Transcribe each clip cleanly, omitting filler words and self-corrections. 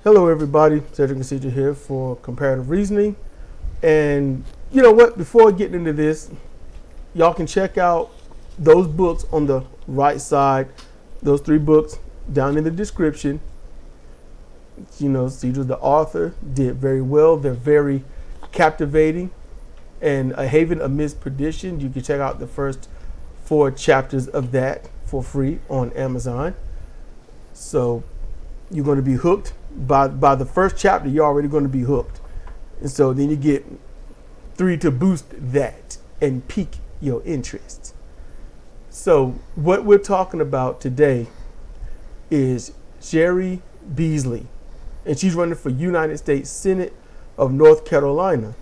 Hello everybody, Sedrik and Sidra here for Comparative Reasoning. And you know what, before getting into this, y'all can check out those books on the right side, those 3 books down in the description. You know, Sidra, the author, did very well. They're very captivating. And A Haven Amidst Perdition, you can check out the first 4 chapters of that for free on Amazon. So you're going to be hooked. By the first chapter, you're already going to be hooked. And so then you get 3 to boost that and pique your interest. So what we're talking about today is Cheri Beasley. And she's running for United States Senate of North Carolina.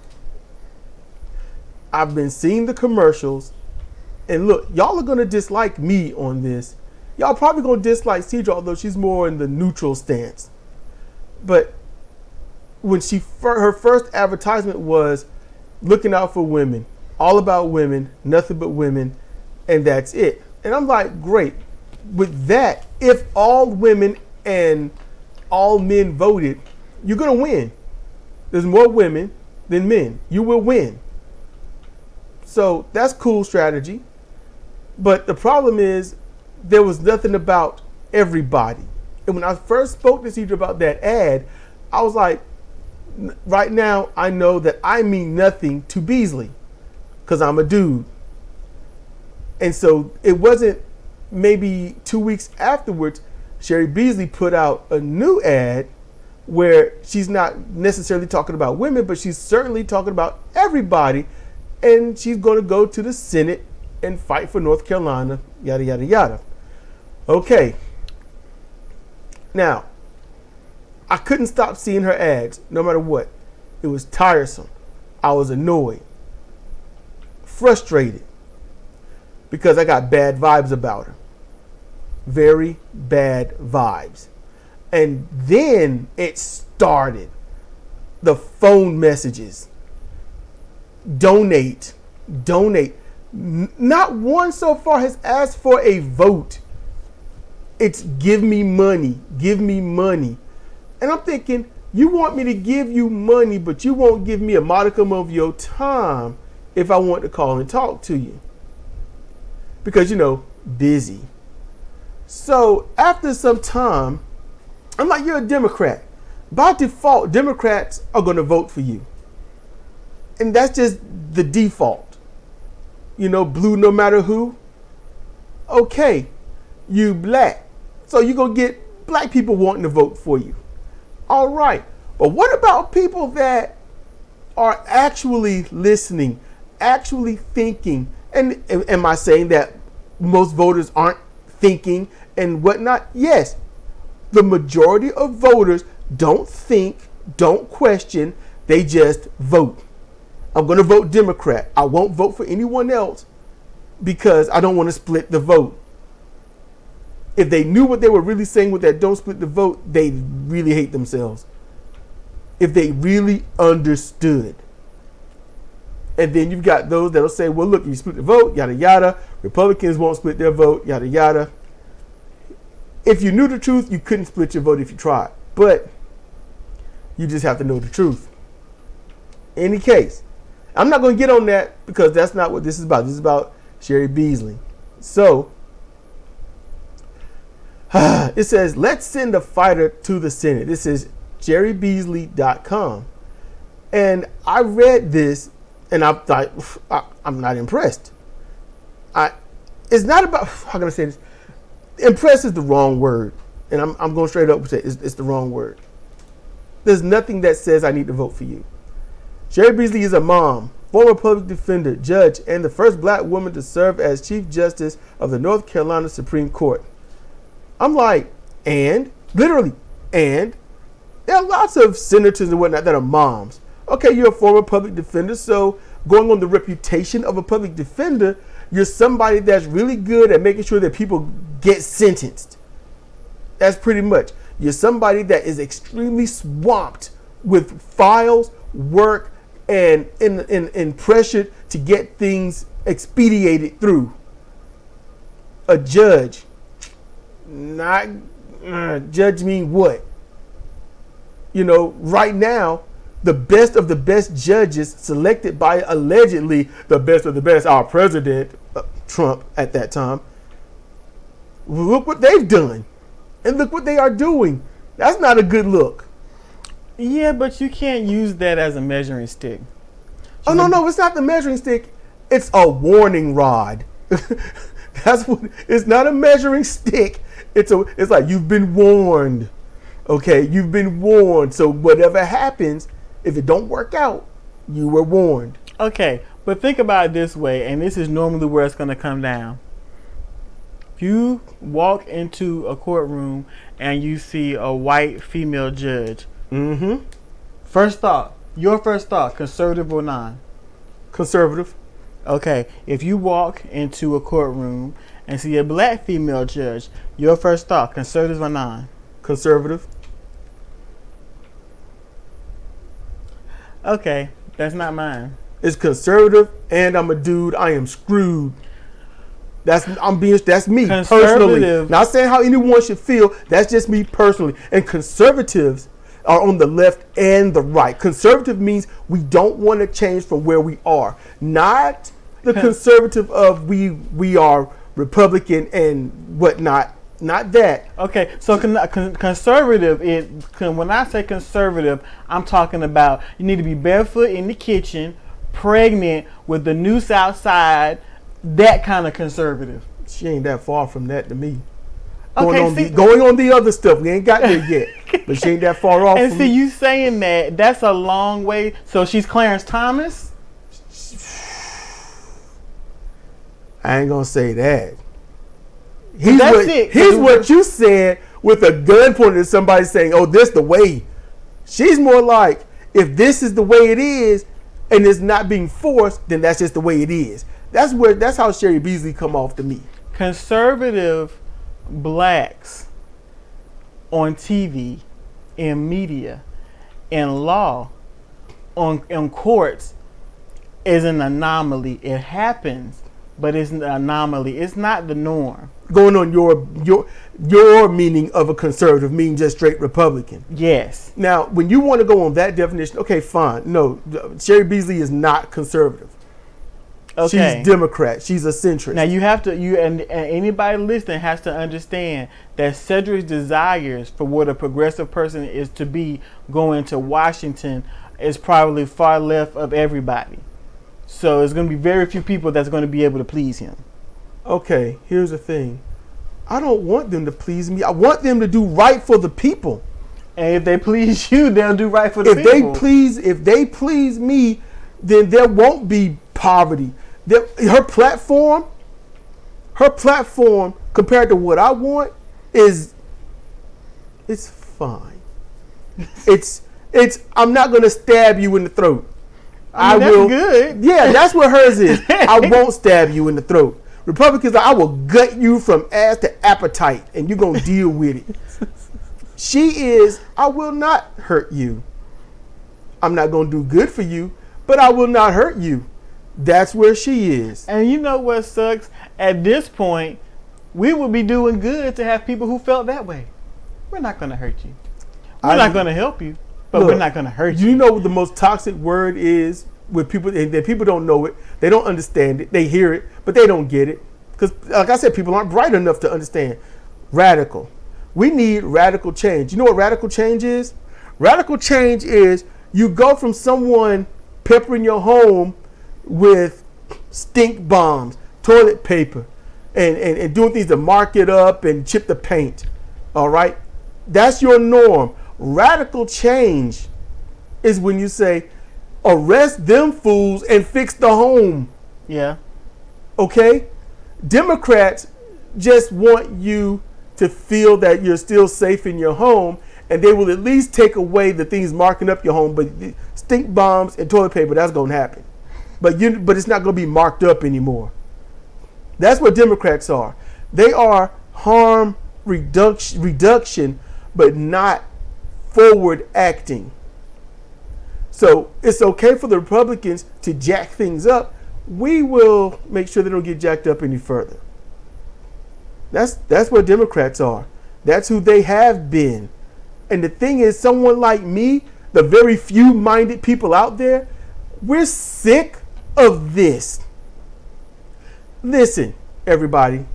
I've been seeing the commercials. And look, y'all are going to dislike me on this. Y'all probably going to dislike Sidra, although she's more in the neutral stance. But when her first advertisement was looking out for women, all about women, nothing but women, and that's it. And I'm like, great. With that, if all women and all men voted, you're going to win. There's more women than men. You will win. So that's cool strategy. But the problem is there was nothing about everybody. And when I first spoke to Sidra about that ad, I was like, right now I know that I mean nothing to Beasley because I'm a dude. And so it wasn't maybe 2 weeks afterwards, Cheri Beasley put out a new ad where she's not necessarily talking about women, but she's certainly talking about everybody. And she's going to go to the Senate and fight for North Carolina, yada, yada, yada. Okay. Now, I couldn't stop seeing her ads, no matter what. It was tiresome. I was annoyed, frustrated, because I got bad vibes about her. Very bad vibes. And then it started. The phone messages. Donate. Not one so far has asked for a vote. It's give me money. And I'm thinking, you want me to give you money, but you won't give me a modicum of your time if I want to call and talk to you. Because, you know, busy. So after some time, I'm like, you're a Democrat. By default, Democrats are going to vote for you. And that's just the default. You know, blue no matter who. Okay, you black. So you're going to get black people wanting to vote for you. All right. But what about people that are actually listening, actually thinking? And am I saying that most voters aren't thinking and whatnot? Yes. The majority of voters don't think, don't question. They just vote. I'm going to vote Democrat. I won't vote for anyone else because I don't want to split the vote. If they knew what they were really saying with that don't split the vote, they really hate themselves. If they really understood. And then you've got those that'll say, well, look, you split the vote, yada, yada. Republicans won't split their vote, yada, yada. If you knew the truth, you couldn't split your vote if you tried. But you just have to know the truth. Any case, I'm not going to get on that because that's not what this is about. This is about Cheri Beasley. So, it says, let's send a fighter to the Senate. This is CheriBeasley.com. And I read this and I thought, I'm not impressed. It's not about, how can I say this? Impressed is the wrong word. And I'm going straight up and say it's the wrong word. There's nothing that says I need to vote for you. Cheri Beasley is a mom, former public defender, judge, and the first black woman to serve as Chief Justice of the North Carolina Supreme Court. I'm like, and? Literally, and? There are lots of senators and whatnot that are moms. Okay, you're a former public defender, so going on the reputation of a public defender, you're somebody that's really good at making sure that people get sentenced. That's pretty much. You're somebody that is extremely swamped with files, work, and pressured to get things expedited through. A judge. Not judge mean what? right now, the best of the best judges selected by allegedly the best of the best, our president, Trump at that time, look what they've done. And look what they are doing. That's not a good look. Yeah, but you can't use that as a measuring stick. Oh, no, it's not the measuring stick. It's a warning rod. That's what. It's not a measuring stick. It's like you've been warned. Okay, you've been warned. So whatever happens, if it don't work out, you were warned. Okay, but think about it this way, and this is normally where it's going to come down. If you walk into a courtroom and you see a white female judge, your first thought, conservative or non? Conservative. Okay, if you walk into a courtroom and see a black female judge, your first thought, conservative or non? Conservative. Okay, that's not mine. It's conservative, and I'm a dude. I am screwed. That's me personally. Not saying how anyone should feel. That's just me personally. And conservatives are on the left and the right. Conservative means we don't want to change from where we are. Not the conservative of we are Republican and whatnot. Not that. Okay, so conservative when I say conservative, I'm talking about you need to be barefoot in the kitchen, pregnant with the noose outside, that kind of conservative. She ain't that far from that to me. Okay, going on the other stuff. We ain't got there yet. But she ain't that far off. And see, you saying that's a long way. So she's Clarence Thomas? I ain't gonna say that. Here's what you said with a gun pointed at somebody saying, oh, this the way. She's more like, if this is the way it is and it's not being forced, then that's just the way it is. That's how Cheri Beasley come off to me. Conservative blacks on TV, in media, in law, on courts is an anomaly. It happens, but it's an anomaly. It's not the norm. Going on your meaning of a conservative mean just straight Republican. Yes. Now, when you want to go on that definition, okay, fine. No, Cheri Beasley is not conservative. Okay. She's Democrat. She's a centrist. Now you have to, and anybody listening has to understand that Sedrik's desires for what a progressive person is to be going to Washington is probably far left of everybody. So it's going to be very few people that's going to be able to please him. Okay, here's the thing. I don't want them to please me. I want them to do right for the people. And if they please you, they'll do right for the people. If they please me, then there won't be poverty. Her platform compared to what I want it's fine. it's I'm not gonna stab you in the throat. I will. That's good. Yeah, that's what hers is. I won't stab you in the throat. Republicans, I will gut you from ass to appetite, and you're gonna deal with it. She is, I will not hurt you. I'm not gonna do good for you, but I will not hurt you. That's where she is. And you know what sucks? At this point, we would be doing good to have people who felt that way. We're not going to hurt you. We're not going to help you, but we're not going to hurt you. You know what the most toxic word is with people, and that people don't know it. They don't understand it. They hear it, but they don't get it. Because, like I said, people aren't bright enough to understand. Radical. We need radical change. You know what radical change is? Radical change is you go from someone peppering your home with stink bombs, toilet paper, and doing things to mark it up and chip the paint. All right? That's your norm. Radical change is when you say, arrest them fools and fix the home. Yeah. Okay? Democrats just want you to feel that you're still safe in your home, and they will at least take away the things marking up your home. But stink bombs and toilet paper, that's going to happen. But it's not going to be marked up anymore. That's what Democrats are. They are harm reduction, but not forward acting. So it's okay for the Republicans to jack things up. We will make sure they don't get jacked up any further. That's what Democrats are. That's who they have been. And the thing is, someone like me, the very few minded people out there, we're sick of this. Listen, everybody,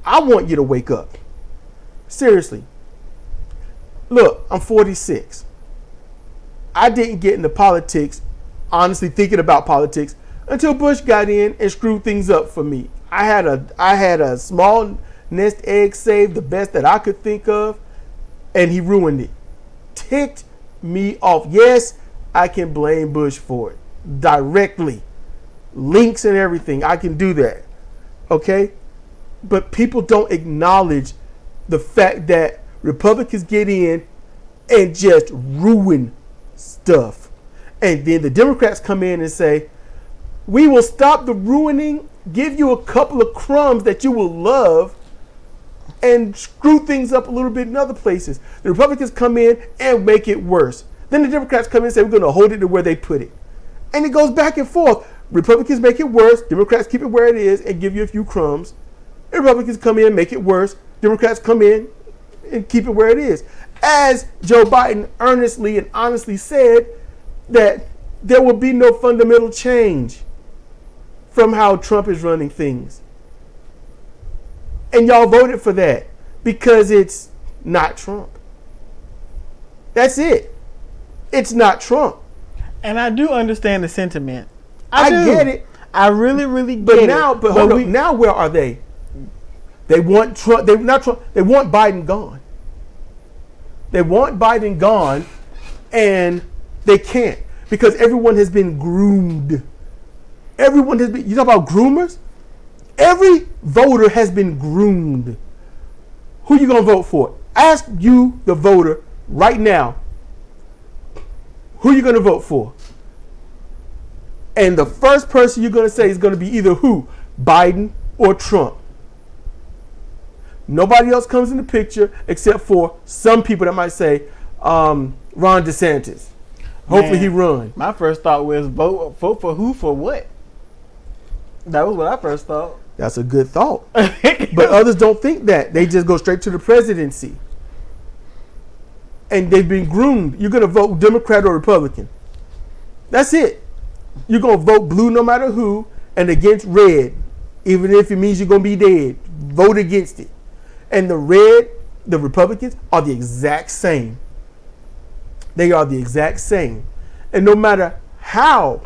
I want you to wake up. Seriously. Look, I'm 46. I didn't get into politics, honestly thinking about politics, until Bush got in and screwed things up for me. I had a small nest egg saved, the best that I could think of, and he ruined it. Ticked me off. Yes, I can blame Bush for it. Directly. Links and everything. I can do that. Okay? But people don't acknowledge the fact that Republicans get in and just ruin stuff. And then the Democrats come in and say, we will stop the ruining, give you a couple of crumbs that you will love, and screw things up a little bit in other places. The Republicans come in and make it worse. Then the Democrats come in and say, we're going to hold it to where they put it. And it goes back and forth. Republicans make it worse. Democrats keep it where it is and give you a few crumbs. And Republicans come in, make it worse. Democrats come in and keep it where it is. As Joe Biden earnestly and honestly said that there will be no fundamental change from how Trump is running things. And y'all voted for that because it's not Trump. That's it. It's not Trump. And I do understand the sentiment. I get it. I really, really get but it. Now, but hold on. Now where are they? They want Trump. They not Trump. They want Biden gone. They want Biden gone, and they can't because everyone has been groomed. Everyone has been. You talk about groomers. Every voter has been groomed. Who you gonna vote for? Ask you, the voter, right now. Who you gonna vote for? And the first person you're gonna say is gonna be either who? Biden or Trump. Nobody else comes in the picture except for some people that might say Ron DeSantis. Hopefully he run. My first thought was vote for who for what? That was what I first thought. That's a good thought. But others don't think that. They just go straight to the presidency. And they've been groomed. You're going to vote Democrat or Republican. That's it. You're going to vote blue no matter who and against red. Even if it means you're going to be dead. Vote against it. And the Republicans are the exact same. They are the exact same. And no matter how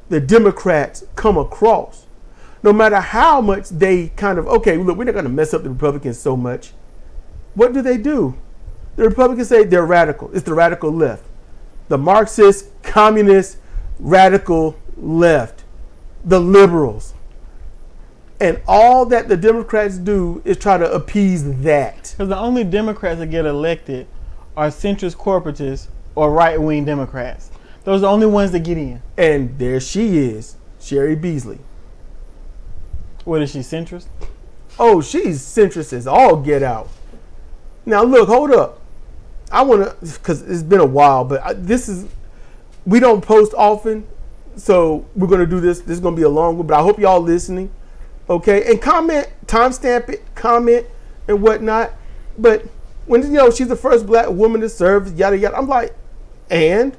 the Democrats come across, no matter how much they kind of, okay, look, we're not going to mess up the Republicans so much. What do? The Republicans say they're radical. It's the radical left. The Marxist, communist, radical left. The liberals. And all that the Democrats do is try to appease that. Because the only Democrats that get elected are centrist corporatists or right-wing Democrats. Those are the only ones that get in. And there she is, Cheri Beasley. What is she, centrist? Oh, she's centrist as all get out. Now, look, hold up. I want to, because it's been a while, but we don't post often, so we're going to do this. This is going to be a long one, but I hope y'all listening. Okay, and comment, timestamp it, comment, and whatnot. But when she's the first black woman to serve, yada yada. I'm like, and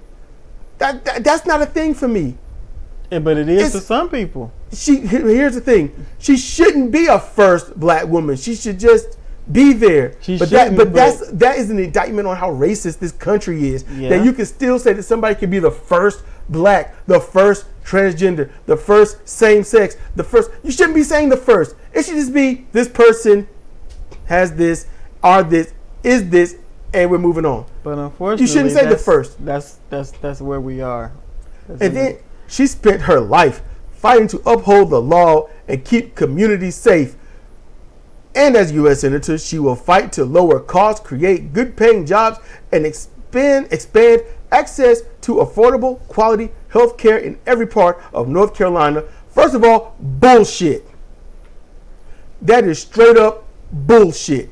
that's not a thing for me. Yeah, but it is for some people. Here's the thing: she shouldn't be a first black woman. She should just be there. That is an indictment on how racist this country is. Yeah. That you can still say that somebody can be the first black, the first transgender, the first same sex, the first. You shouldn't be saying the first. It should just be this person has this, are this, is this, and we're moving on. But unfortunately, you shouldn't say the first. That's where we are. And then she spent her life fighting to uphold the law and keep communities safe. And as U.S. Senator, she will fight to lower costs, create good-paying jobs, and expand access to affordable, quality health care in every part of North Carolina. First of all, bullshit. That is straight up bullshit.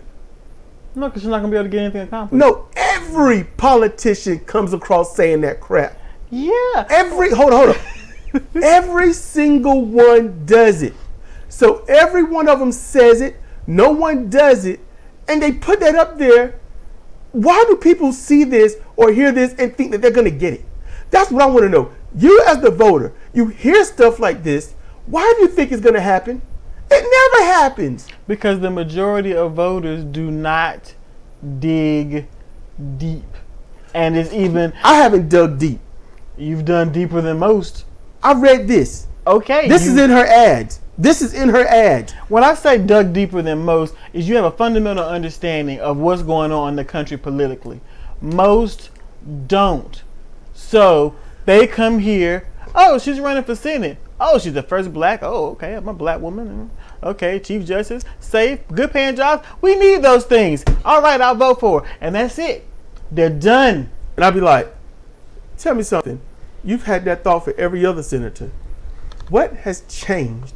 No, because she's not going to be able to get anything accomplished. No, every politician comes across saying that crap. Yeah. Hold on. Every single one does it. So every one of them says it. No one does it. And they put that up there Why do people see this or hear this and think that they're going to get it? That's what I want to know. You as the voter, you hear stuff like this. Why do you think it's going to happen? It never happens. Because the majority of voters do not dig deep. And it's even... I haven't dug deep. You've done deeper than most. I read this. Okay. This is in her ads. This is in her ads. When I say dug deeper than most, is you have a fundamental understanding of what's going on in the country politically. Most don't. So they come here, oh, she's running for Senate. Oh, she's the first black. Oh, okay, I'm a black woman. Okay, Chief Justice, safe, good paying jobs. We need those things. All right, I'll vote for her. And that's it. They're done. And I'll be like, tell me something. You've had that thought for every other senator. What has changed?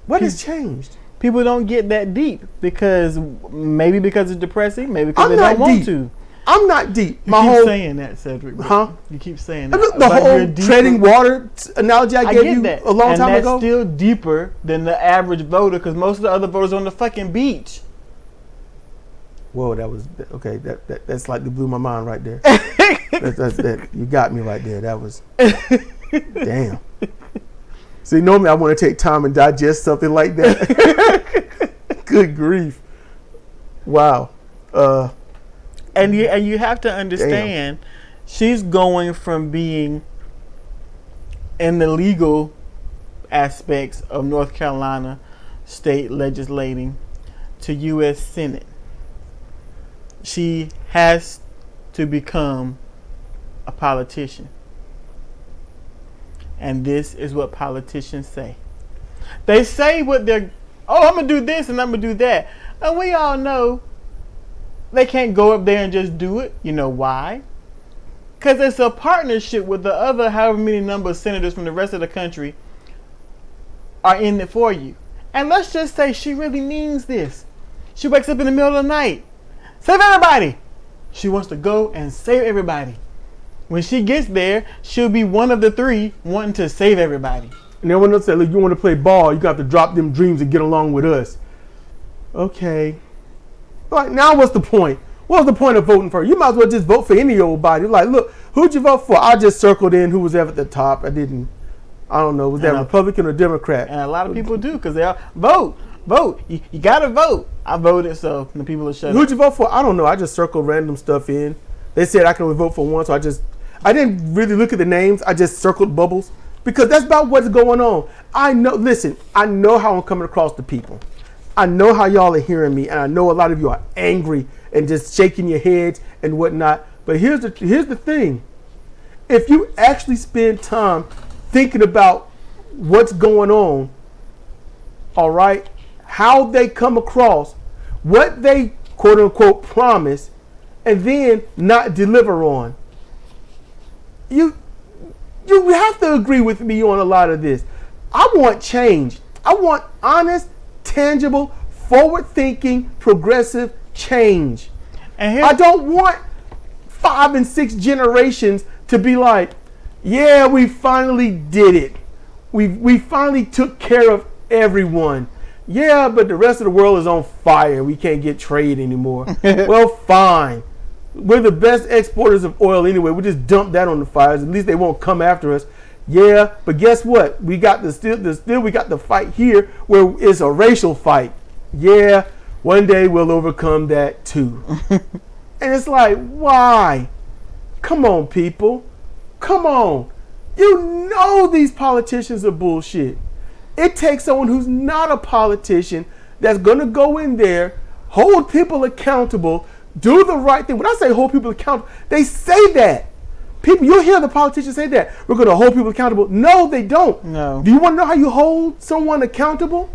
What has changed? People don't get that deep because it's depressing, maybe because they don't want to. I'm not deep. You keep saying that, Sedrik. Huh? You keep saying that. The whole treading water analogy I gave you a long time ago. And that's still deeper than the average voter because most of the other voters are on the fucking beach. Whoa, that was okay. That slightly blew my mind right there. that you got me right there. That was damn. See, normally I want to take time and digest something like that. Good grief! Wow. And you have to understand, she's going from being in the legal aspects of North Carolina state legislating to U.S. Senate. She has to become a politician. And this is what politicians say. They say what they're, I'm going to do this and I'm going to do that. And we all know they can't go up there and just do it. You know why? Because it's a partnership with the other however many number of senators from the rest of the country are in it for you. And let's just say she really means this. She wakes up in the middle of the night. Save everybody. She wants to go and save everybody. When she gets there, she'll be one of the three wanting to save everybody. And everyone else said, look, you want to play ball, you got to drop them dreams and get along with us. Okay. Like, now what's the point? What was the point of voting for her? You might as well just vote for any old body. Like, look, who'd you vote for? I just circled in who was ever at the top. I don't know, was that Republican or Democrat? And a lot of people do because they are, vote. You got to vote. I voted, so the people are shut up. Who'd you vote for? I don't know. I just circled random stuff in. They said I can only vote for one, so I didn't really look at the names. I just circled bubbles because that's about what's going on. I know how I'm coming across to people. I know how y'all are hearing me, and I know a lot of you are angry and just shaking your heads and whatnot. But here's the thing. If you actually spend time thinking about what's going on, all right, how they come across, what they quote unquote promise, and then not deliver on. You have to agree with me on a lot of this. I want change. I want honest, tangible, forward-thinking, progressive change. And I don't want 5 and 6 generations to be like, yeah, we finally did it. We finally took care of everyone. Yeah, but the rest of the world is on fire. We can't get trade anymore. Well, fine. We're the best exporters of oil anyway. We just dump that on the fires. At least they won't come after us. Yeah, but guess what? We got we got the fight here where it's a racial fight. Yeah, one day we'll overcome that too. And it's like, why? Come on, people. Come on. You know these politicians are bullshit. It takes someone who's not a politician that's going to go in there, hold people accountable, do the right thing. When I say hold people accountable, they say that. People, you'll hear the politicians say that. We're going to hold people accountable. No, they don't. No. Do you want to know how you hold someone accountable?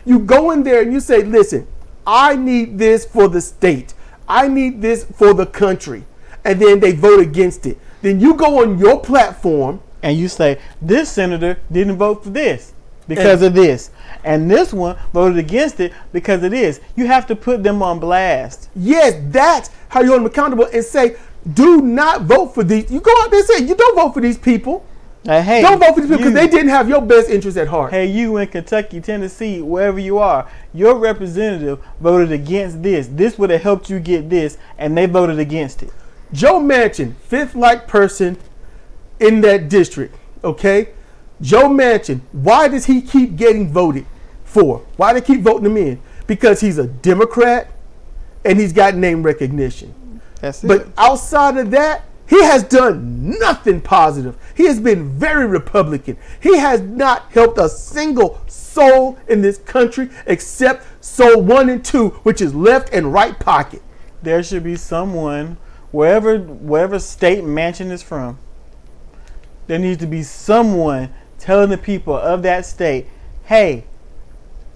You go in there and you say, listen, I need this for the state. I need this for the country. And then they vote against it. Then you go on your platform. And you say, this senator didn't vote for this because of this. And this one voted against it because of this. You have to put them on blast. Yes, that's how you hold them accountable and say, do not vote for these. You go out there and say, you don't vote for these people. Hey, don't vote for these people because they didn't have your best interest at heart. Hey, you in Kentucky, Tennessee, wherever you are, your representative voted against this. This would have helped you get this, and they voted against it. Joe Manchin, fifth like person in that district, okay? Joe Manchin, why does he keep getting voted for? Why do they keep voting him in? Because he's a Democrat and he's got name recognition. That's it. But outside of that, he has done nothing positive. He has been very Republican. He has not helped a single soul in this country except soul 1 and 2, which is left and right pocket. There should be someone, wherever state Manchin is from, there needs to be someone telling the people of that state, hey,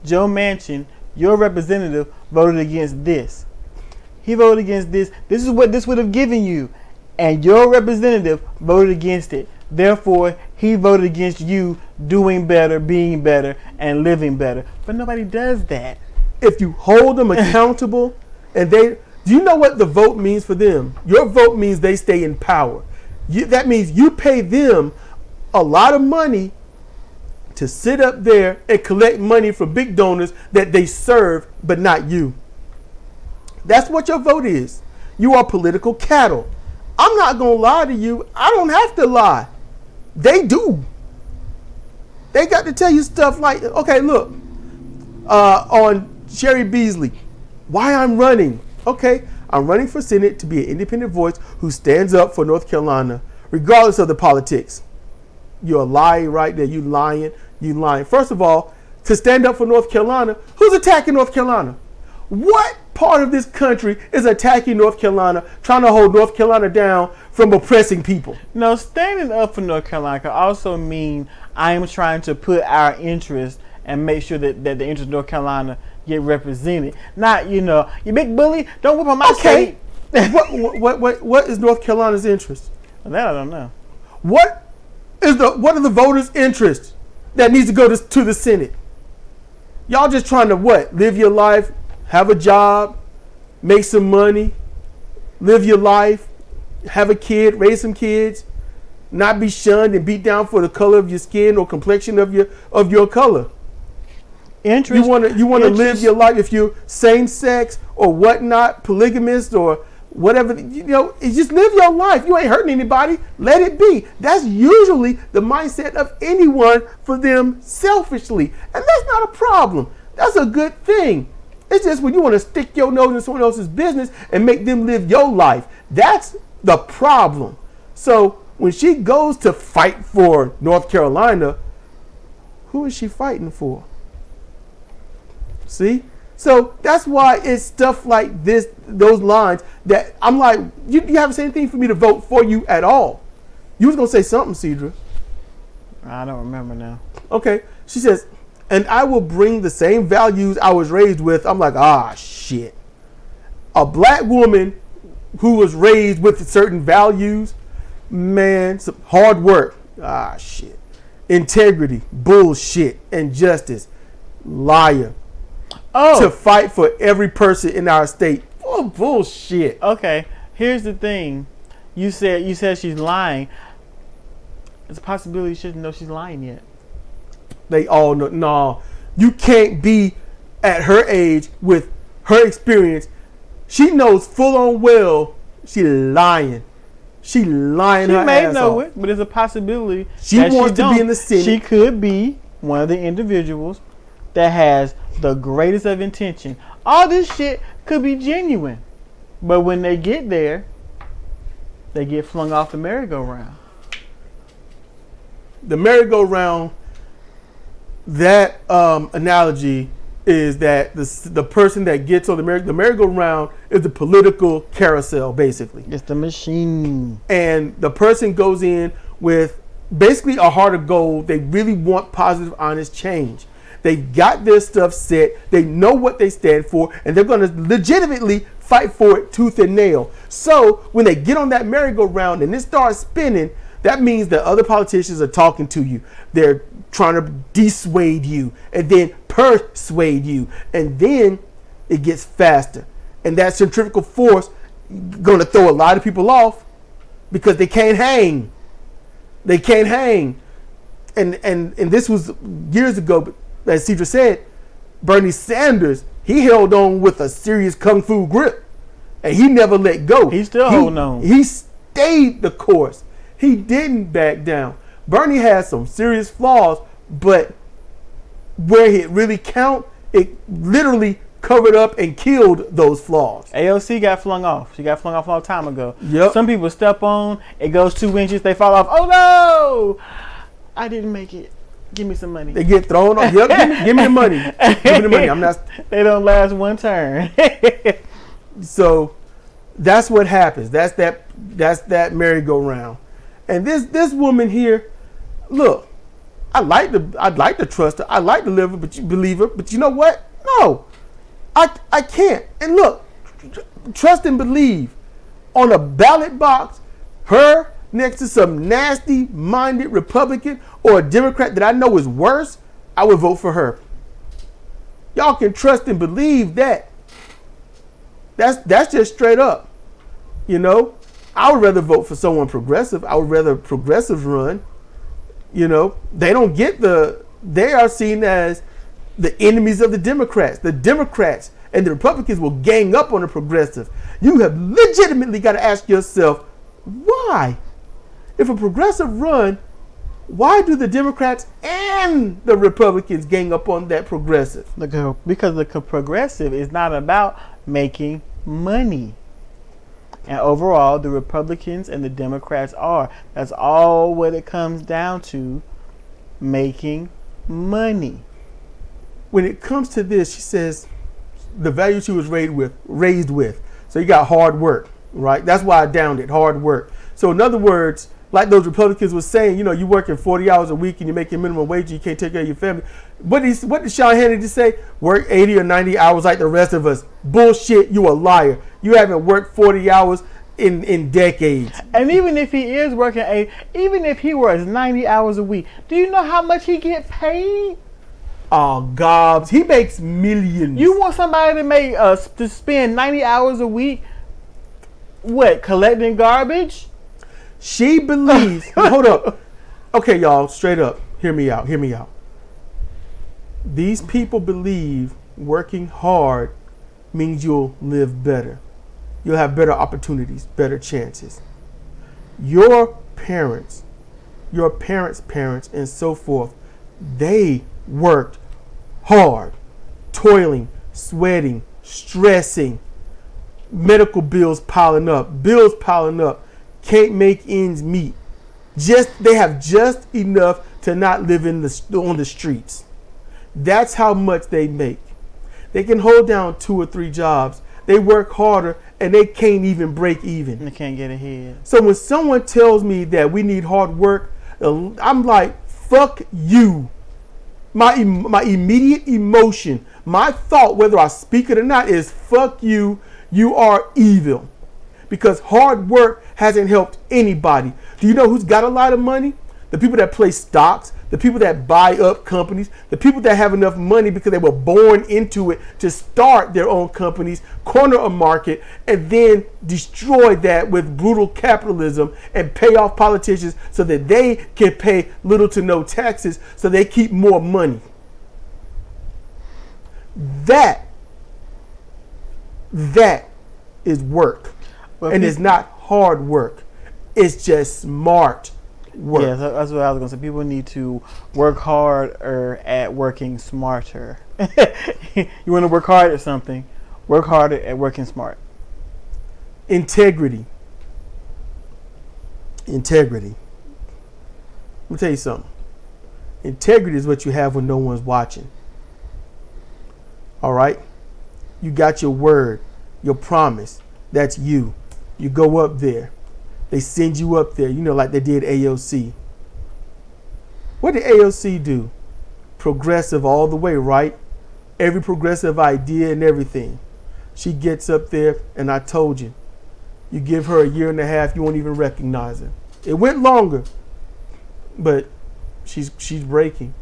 Joe Manchin, your representative voted against this. He voted against this. This is what this would have given you. And your representative voted against it. Therefore, he voted against you doing better, being better, and living better. But nobody does that. If you hold them accountable, and do you know what the vote means for them? Your vote means they stay in power. That means you pay them a lot of money to sit up there and collect money from big donors that they serve, but not you. That's what your vote is. You are political cattle. I'm not going to lie to you. I don't have to lie. They do. They got to tell you stuff like, okay, look, on Cheri Beasley, why I'm running. Okay, I'm running for Senate to be an independent voice who stands up for North Carolina, regardless of the politics. You're lying right there. You lying. First of all, to stand up for North Carolina, who's attacking North Carolina? What part of this country is attacking North Carolina, trying to hold North Carolina down from oppressing people? No, standing up for North Carolina can also mean I am trying to put our interests and make sure that the interests of North Carolina get represented. Not, you big bully, don't whip on my state. What is North Carolina's interest? That I don't know. What are the voters' interests that needs to go to the Senate? Y'all just trying to live your life, have a job, make some money, live your life, have a kid, raise some kids, not be shunned and beat down for the color of your skin or complexion of your color. Interest. You want to live your life if you're same sex or whatnot, polygamist or whatever. Just live your life. You ain't hurting anybody. Let it be. That's usually the mindset of anyone for them selfishly, and that's not a problem. That's a good thing. It's just when you want to stick your nose in someone else's business and make them live your life. That's the problem. So when she goes to fight for North Carolina, who is she fighting for? See? So that's why it's stuff like this, those lines that I'm like, you haven't said anything for me to vote for you at all. You was going to say something, Sidra. I don't remember now. Okay. She says, and I will bring the same values I was raised with. I'm like, shit. A black woman who was raised with certain values, man, some hard work. Shit. Integrity, bullshit, and justice. Liar. To fight for every person in our state. Oh, bullshit. Okay, here's the thing. You said she's lying. There's a possibility she doesn't know she's lying yet. They all know. No, you can't be at her age with her experience. She knows full on well she's lying. She lying her ass off. She may know it, but there's a possibility she wants to be in the Senate. She could be one of the individuals that has the greatest of intention. All this shit could be genuine, but when they get there, they get flung off the merry-go-round. The merry-go-round, that analogy is that the person that gets on the merry-go-round is the political carousel, basically. It's the machine. And the person goes in with basically a heart of gold. They really want positive, honest change. They've got their stuff set. They know what they stand for, and they're going to legitimately fight for it tooth and nail. So when they get on that merry-go-round and it starts spinning, that means that other politicians are talking to you. They're trying to dissuade you and then persuade you. And then it gets faster. And that centrifugal force going to throw a lot of people off because they can't hang. They can't hang. And this was years ago, but as Sidra said, Bernie Sanders, he held on with a serious kung fu grip. And he never let go. He's still holding on. He stayed the course. He didn't back down. Bernie has some serious flaws, but where it really count, it literally covered up and killed those flaws. AOC got flung off. She got flung off a long time ago. Yep. Some people step on, it goes 2 inches, they fall off. Oh no! I didn't make it. Give me some money. They get thrown off. Yep, give me the money. Give me the money. I'm not. They don't last one turn. So that's what happens. That's that merry-go-round. And this woman here, look, I'd like to trust her. I like to live her, believe her. But you know what? No, I can't. And look, trust and believe on a ballot box, her next to some nasty-minded Republican or a Democrat that I know is worse, I would vote for her. Y'all can trust and believe that. That's just straight up. You know, I would rather vote for someone progressive. I would rather progressives run. You know, they are seen as the enemies of the Democrats. The Democrats and the Republicans will gang up on the progressive. You have legitimately got to ask yourself, why? If a progressive run, why do the Democrats and the Republicans gang up on that progressive? Because the progressive is not about making money. And overall, the Republicans and the Democrats are. That's all what it comes down to, making money. When it comes to this, she says the value she was raised with. So you got hard work, right? That's why I downed it, hard work. So in other words, like those Republicans were saying, you know, you're working 40 hours a week and you're making minimum wage and you can't take care of your family. What did Sean Hannity say? Work 80 or 90 hours like the rest of us. Bullshit, you a liar. You haven't worked 40 hours in decades. And even if he is working even if he works 90 hours a week, do you know how much he get paid? Oh, gobs. He makes millions. You want somebody to spend 90 hours a week, what, collecting garbage? She believes. Hold up. Okay, y'all, straight up. Hear me out. These people believe working hard means you'll live better. You'll have better opportunities, better chances. Your parents, parents, and so forth, they worked hard, toiling, sweating, stressing, medical bills piling up, can't make ends meet. They have just enough to not live on the streets. That's how much they make. They can hold down 2 or 3 jobs. They work harder and they can't even break even. They can't get ahead. So when someone tells me that we need hard work, I'm like, fuck you. My immediate emotion, my thought, whether I speak it or not, is fuck you. You are evil. Because hard work hasn't helped anybody. Do you know who's got a lot of money? The people that play stocks, the people that buy up companies, the people that have enough money because they were born into it to start their own companies, corner a market, and then destroy that with brutal capitalism and pay off politicians so that they can pay little to no taxes so they keep more money. That is work. And it's not hard work. It's just smart work. Yeah, that's what I was going to say. People need to work harder at working smarter. You want to work hard at something, work harder at working smart. Integrity. Let me tell you something. Integrity is what you have when no one's watching. All right? You got your word, your promise. That's you. You go up there. They send you up there, you know, like they did AOC. What did AOC do? Progressive all the way, right? Every progressive idea and everything. She gets up there, and I told you, you give her a year and a half, you won't even recognize her. It went longer, but she's breaking.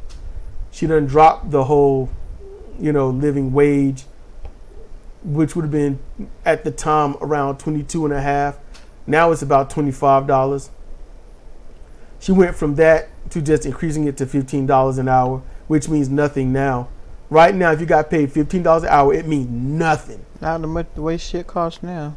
She done dropped the whole, living wage, which would have been at the time around 22 and a half. Now it's about $25. She went from that to just increasing it to $15 an hour, which means nothing now. Right now, if you got paid $15 an hour, it means nothing. Not the way shit costs now.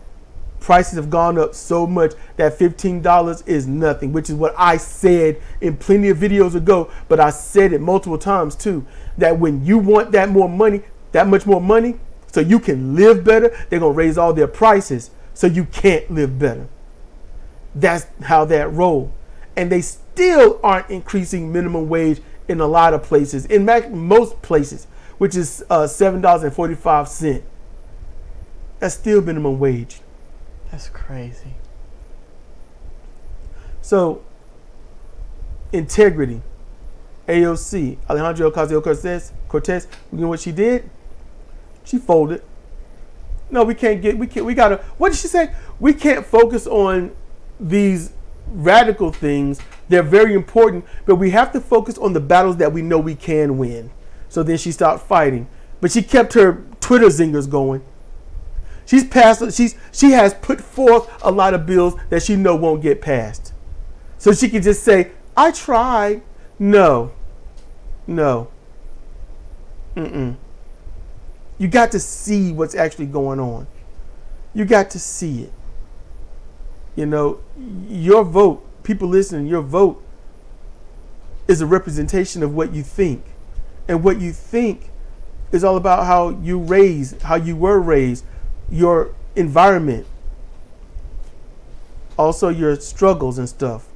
Prices have gone up so much that $15 is nothing, which is what I said in plenty of videos ago, but I said it multiple times too, that when you want that much more money, so you can live better, they're going to raise all their prices so you can't live better. That's how that roll. And they still aren't increasing minimum wage in a lot of places, in most places, which is $7.45. That's still minimum wage. That's crazy. So, integrity. AOC, Alejandra Ocasio-Cortez, you know what she did? She folded. No, we gotta, what did she say? We can't focus on these radical things. They're very important, but we have to focus on the battles that we know we can win. So then she stopped fighting. But she kept her Twitter zingers going. She has put forth a lot of bills that she know won't get passed. So she can just say, I tried. No. You got to see what's actually going on. You got to see it. You know, your vote, people listening, your vote is a representation of what you think. And what you think is all about how you were raised, your environment, also your struggles and stuff.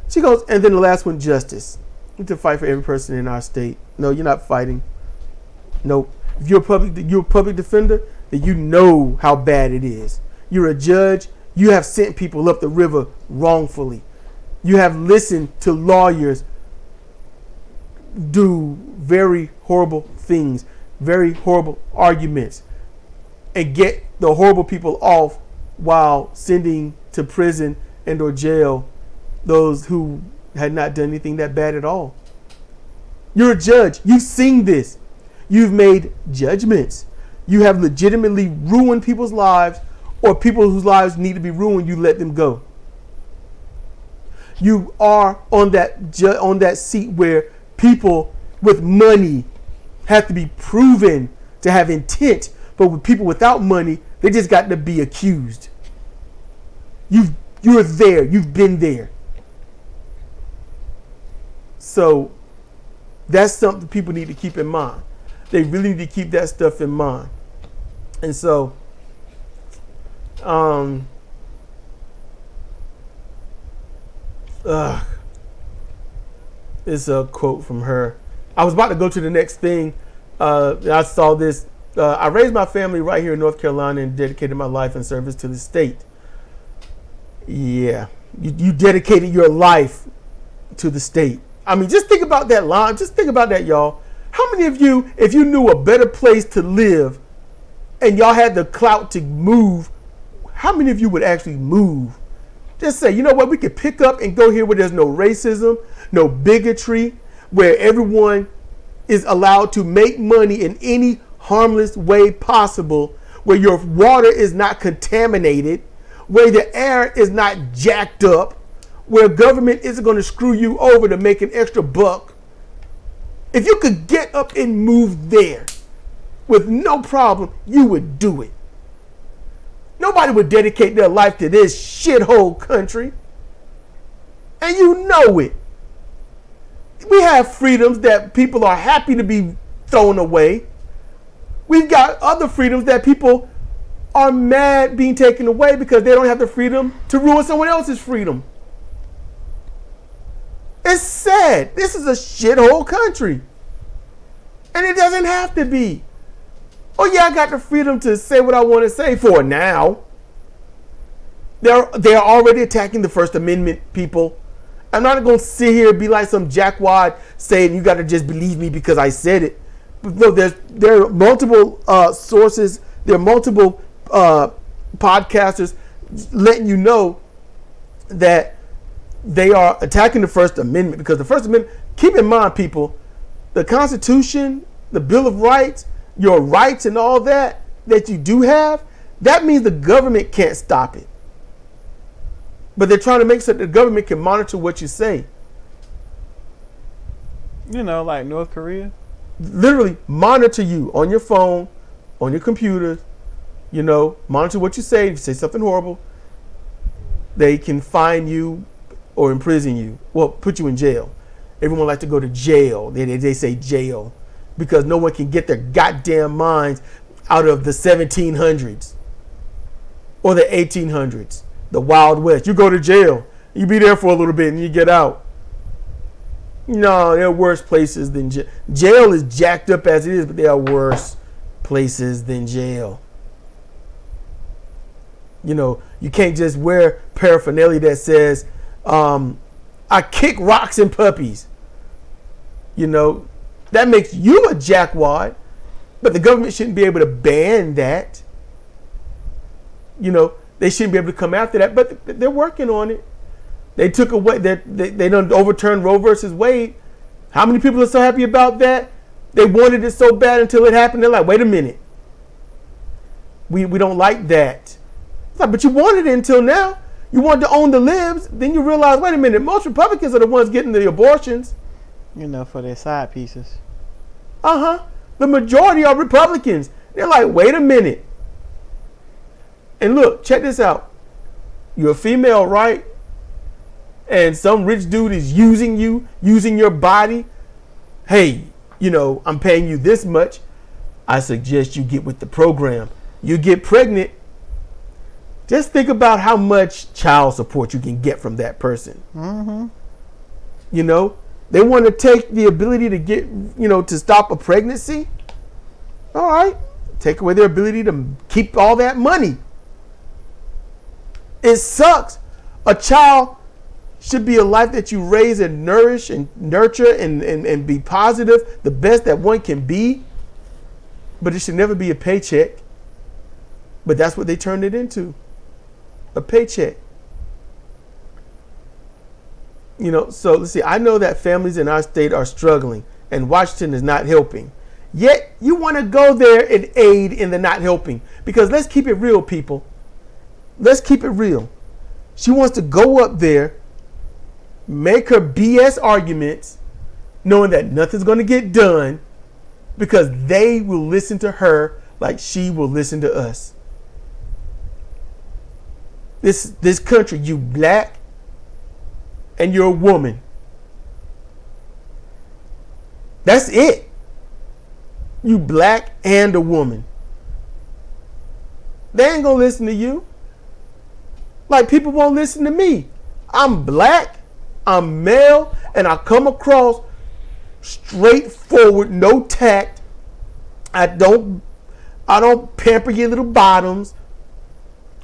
She goes, and then the last one, justice. You need to fight for every person in our state. No, you're not fighting. Nope. If you're a public defender, then you know how bad it is. You're a judge. You have sent people up the river wrongfully. You have listened to lawyers do very horrible things, very horrible arguments, and get the horrible people off while sending to prison and or jail those who had not done anything that bad at all. You're a judge. You've seen this. You've made judgments. You have legitimately ruined people's lives, or people whose lives need to be ruined, you let them go. You are on that seat where people with money have to be proven to have intent, but with people without money, they just got to be accused. You're there. You've been there. So that's something people need to keep in mind. They really need to keep that stuff in mind. And so, it's a quote from her. I was about to go to the next thing. I saw this. I raised my family right here in North Carolina and dedicated my life and service to the state. Yeah, you dedicated your life to the state. I mean, just think about that line. Just think about that, y'all. How many of you, if you knew a better place to live and y'all had the clout to move, how many of you would actually move? Just say, you know what, we could pick up and go here where there's no racism, no bigotry, where everyone is allowed to make money in any harmless way possible, where your water is not contaminated, where the air is not jacked up, where government isn't going to screw you over to make an extra buck. If you could get up and move there with no problem, you would do it. Nobody would dedicate their life to this shithole country. And you know it. We have freedoms that people are happy to be thrown away. We've got other freedoms that people are mad being taken away because they don't have the freedom to ruin someone else's freedom. It's sad. This is a shithole country. And it doesn't have to be. Oh yeah, I got the freedom to say what I want to say for now. They're already attacking the First Amendment, people. I'm not going to sit here and be like some jackwad saying you got to just believe me because I said it. But no, there are multiple sources. There are multiple podcasters letting you know that they are attacking the First Amendment, because the First Amendment, keep in mind, people, the Constitution, the Bill of Rights, your rights and all that you do have, that means the government can't stop it. But they're trying to make so that the government can monitor what you say. You know, like North Korea. Literally monitor you on your phone, on your computer. You know, monitor what you say. If you say something horrible, they can fine you or imprison you. Well, put you in jail. Everyone likes to go to jail. They say jail because no one can get their goddamn minds out of the 1700s or the 1800s, the Wild West. You go to jail. You be there for a little bit and you get out. No, there are worse places than jail. Jail is jacked up as it is, but there are worse places than jail. You know, you can't just wear paraphernalia that says, I kick rocks and puppies. You know, that makes you a jackwad, but the government shouldn't be able to ban that. You know, they shouldn't be able to come after that, but they're working on it. They took away they done overturned Roe versus Wade. How many people are so happy about that? They wanted it so bad until it happened. They're like, wait a minute. We don't like that. It's like, but you wanted it until now. You wanted to own the libs. Then you realize, wait a minute, most Republicans are the ones getting the abortions. You know, for their side pieces. The majority are Republicans. They're like, wait a minute. And look, check this out. You're a female, right? And some rich dude is using you, using your body. Hey, you know, I'm paying you this much. I suggest you get with the program. You get pregnant. Just think about how much child support you can get from that person. Mm-hmm. You know, they want to take the ability to get, you know, to stop a pregnancy. All right. Take away their ability to keep all that money. It sucks. A child should be a life that you raise and nourish and nurture and be positive, the best that one can be. But it should never be a paycheck. But that's what they turned it into. A paycheck. You know, so let's see. I know that families in our state are struggling and Washington is not helping. Yet you want to go there and aid in the not helping. Because let's keep it real, people. Let's keep it real. She wants to go up there, make her BS arguments, knowing that nothing's going to get done because they will listen to her like she will listen to us. This country, you black and you're a woman. That's it. You black and a woman. They ain't gonna listen to you. Like people won't listen to me. I'm black, I'm male, and I come across straightforward, no tact. I don't pamper your little bottoms.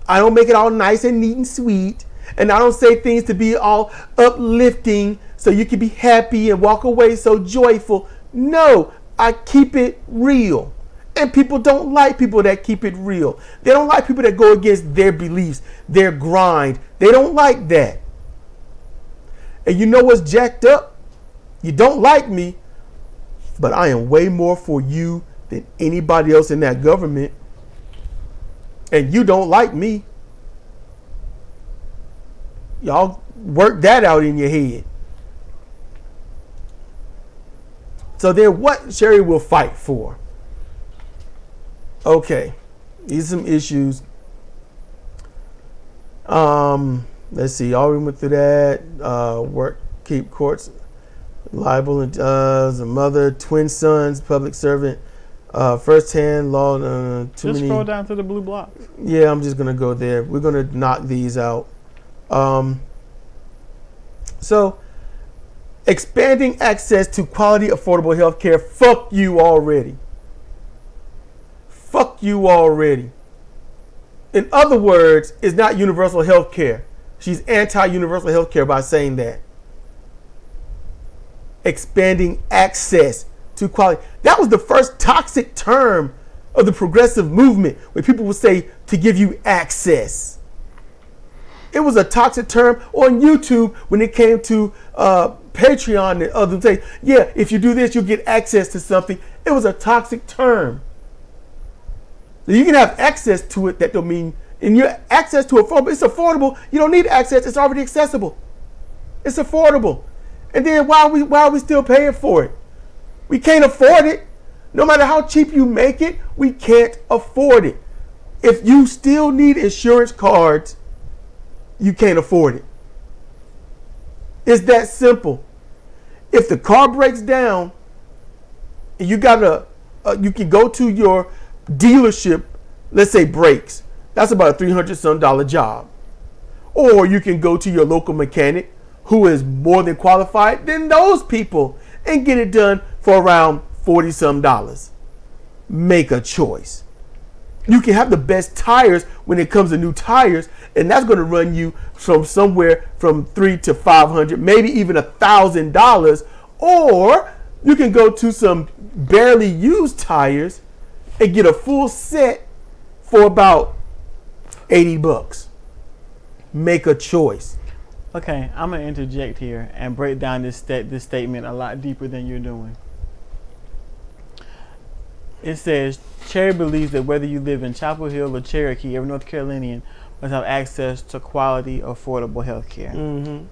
I don't make it all nice and neat and sweet. And I don't say things to be all uplifting so you can be happy and walk away so joyful. No, I keep it real. And people don't like people that keep it real. They don't like people that go against their beliefs, their grind. They don't like that. And you know what's jacked up? You don't like me, but I am way more for you than anybody else in that government. And you don't like me. Y'all work that out in your head. So then what Cheri will fight for? Okay. These are some issues. Let's see. Already went through that. Keep courts liable and a mother, twin sons, public servant, first-hand law. Just scroll down to the blue blocks. Yeah, I'm just gonna go there. We're gonna knock these out. So, expanding access to quality, affordable health care. Fuck you already. Fuck you already. In other words, it's not universal health care. She's anti-universal health care by saying that. Expanding access to quality. That was the first toxic term of the progressive movement, where people would say to give you access. It was a toxic term on YouTube when it came to Patreon and others say, yeah, if you do this, you'll get access to something. It was a toxic term. You can have access to it. That don't mean And your access to affordable, it's affordable. You don't need access. It's already accessible. It's affordable. And then why are we still paying for it? We can't afford it. No matter how cheap you make it, we can't afford it. If you still need insurance cards, you can't afford it. It's that simple. If the car breaks down, and you you can go to your dealership, let's say brakes. That's about a $300 job. Or you can go to your local mechanic who is more than qualified than those people and get it done for around $40. Make a choice. You can have the best tires when it comes to new tires, and that's going to run you from somewhere from $300 to $500, maybe even $1,000. Or you can go to some barely used tires and get a full set for about $80. Make a choice. Okay, I'm gonna interject here and break down this statement a lot deeper than you're doing. It says, Cheri believes that whether you live in Chapel Hill or Cherokee, every North Carolinian must have access to quality, affordable health care. Mm-hmm.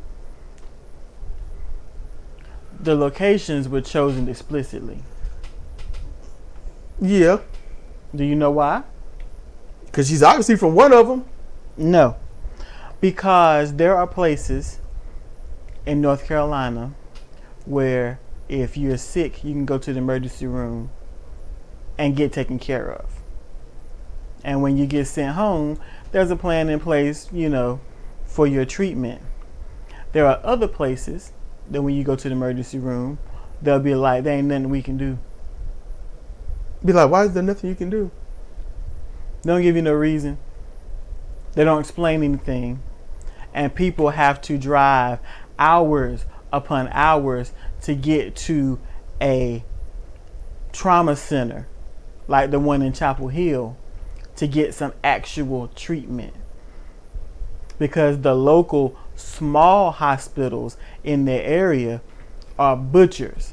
The locations were chosen explicitly. Yeah. Do you know why? Because she's obviously from one of them. No. Because there are places in North Carolina where if you're sick, you can go to the emergency room and get taken care of. And when you get sent home, there's a plan in place, for your treatment. There are other places that when you go to the emergency room, they'll be like, there ain't nothing we can do. Be like, why is there nothing you can do? They don't give you no reason. They don't explain anything. And people have to drive hours upon hours to get to a trauma center like the one in Chapel Hill to get some actual treatment. Because the local small hospitals in their area are butchers.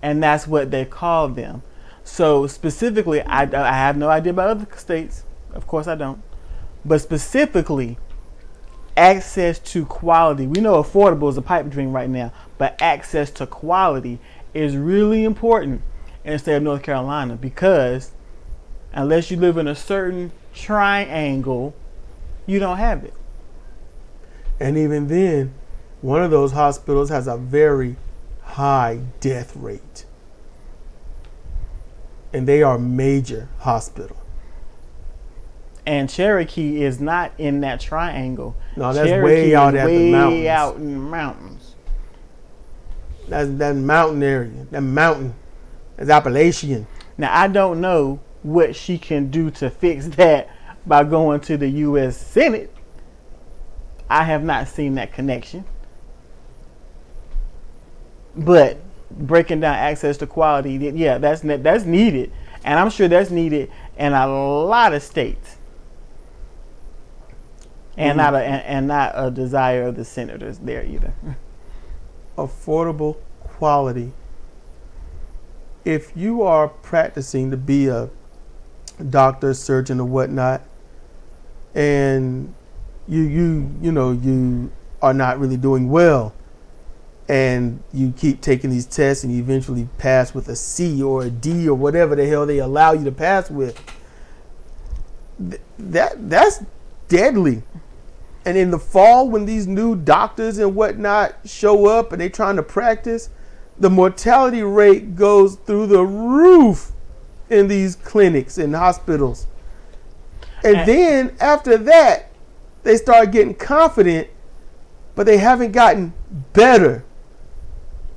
And that's what they call them. So specifically, I have no idea about other states. Of course I don't. But specifically, access to quality. We know affordable is a pipe dream right now. But access to quality is really important in the state of North Carolina. Because unless you live in a certain triangle, you don't have it. And even then, one of those hospitals has a very high death rate. And they are major hospital. And Cherokee is not in that triangle. No, that's way out at the mountains. Way out in the mountains. That's that mountain area. That mountain. That's Appalachian. Now, I don't know what she can do to fix that by going to the U.S. Senate. I have not seen that connection. But breaking down access to quality, yeah, that's needed. And I'm sure that's needed in a lot of states. And not a desire of the senators there either. Affordable quality. If you are practicing to be a doctor, surgeon, or whatnot, and you are not really doing well, and you keep taking these tests and you eventually pass with a C or a D or whatever the hell they allow you to pass with, that's deadly. And in the fall, when these new doctors and whatnot show up and they're trying to practice, the mortality rate goes through the roof in these clinics and hospitals. And then after that, they start getting confident, but they haven't gotten better.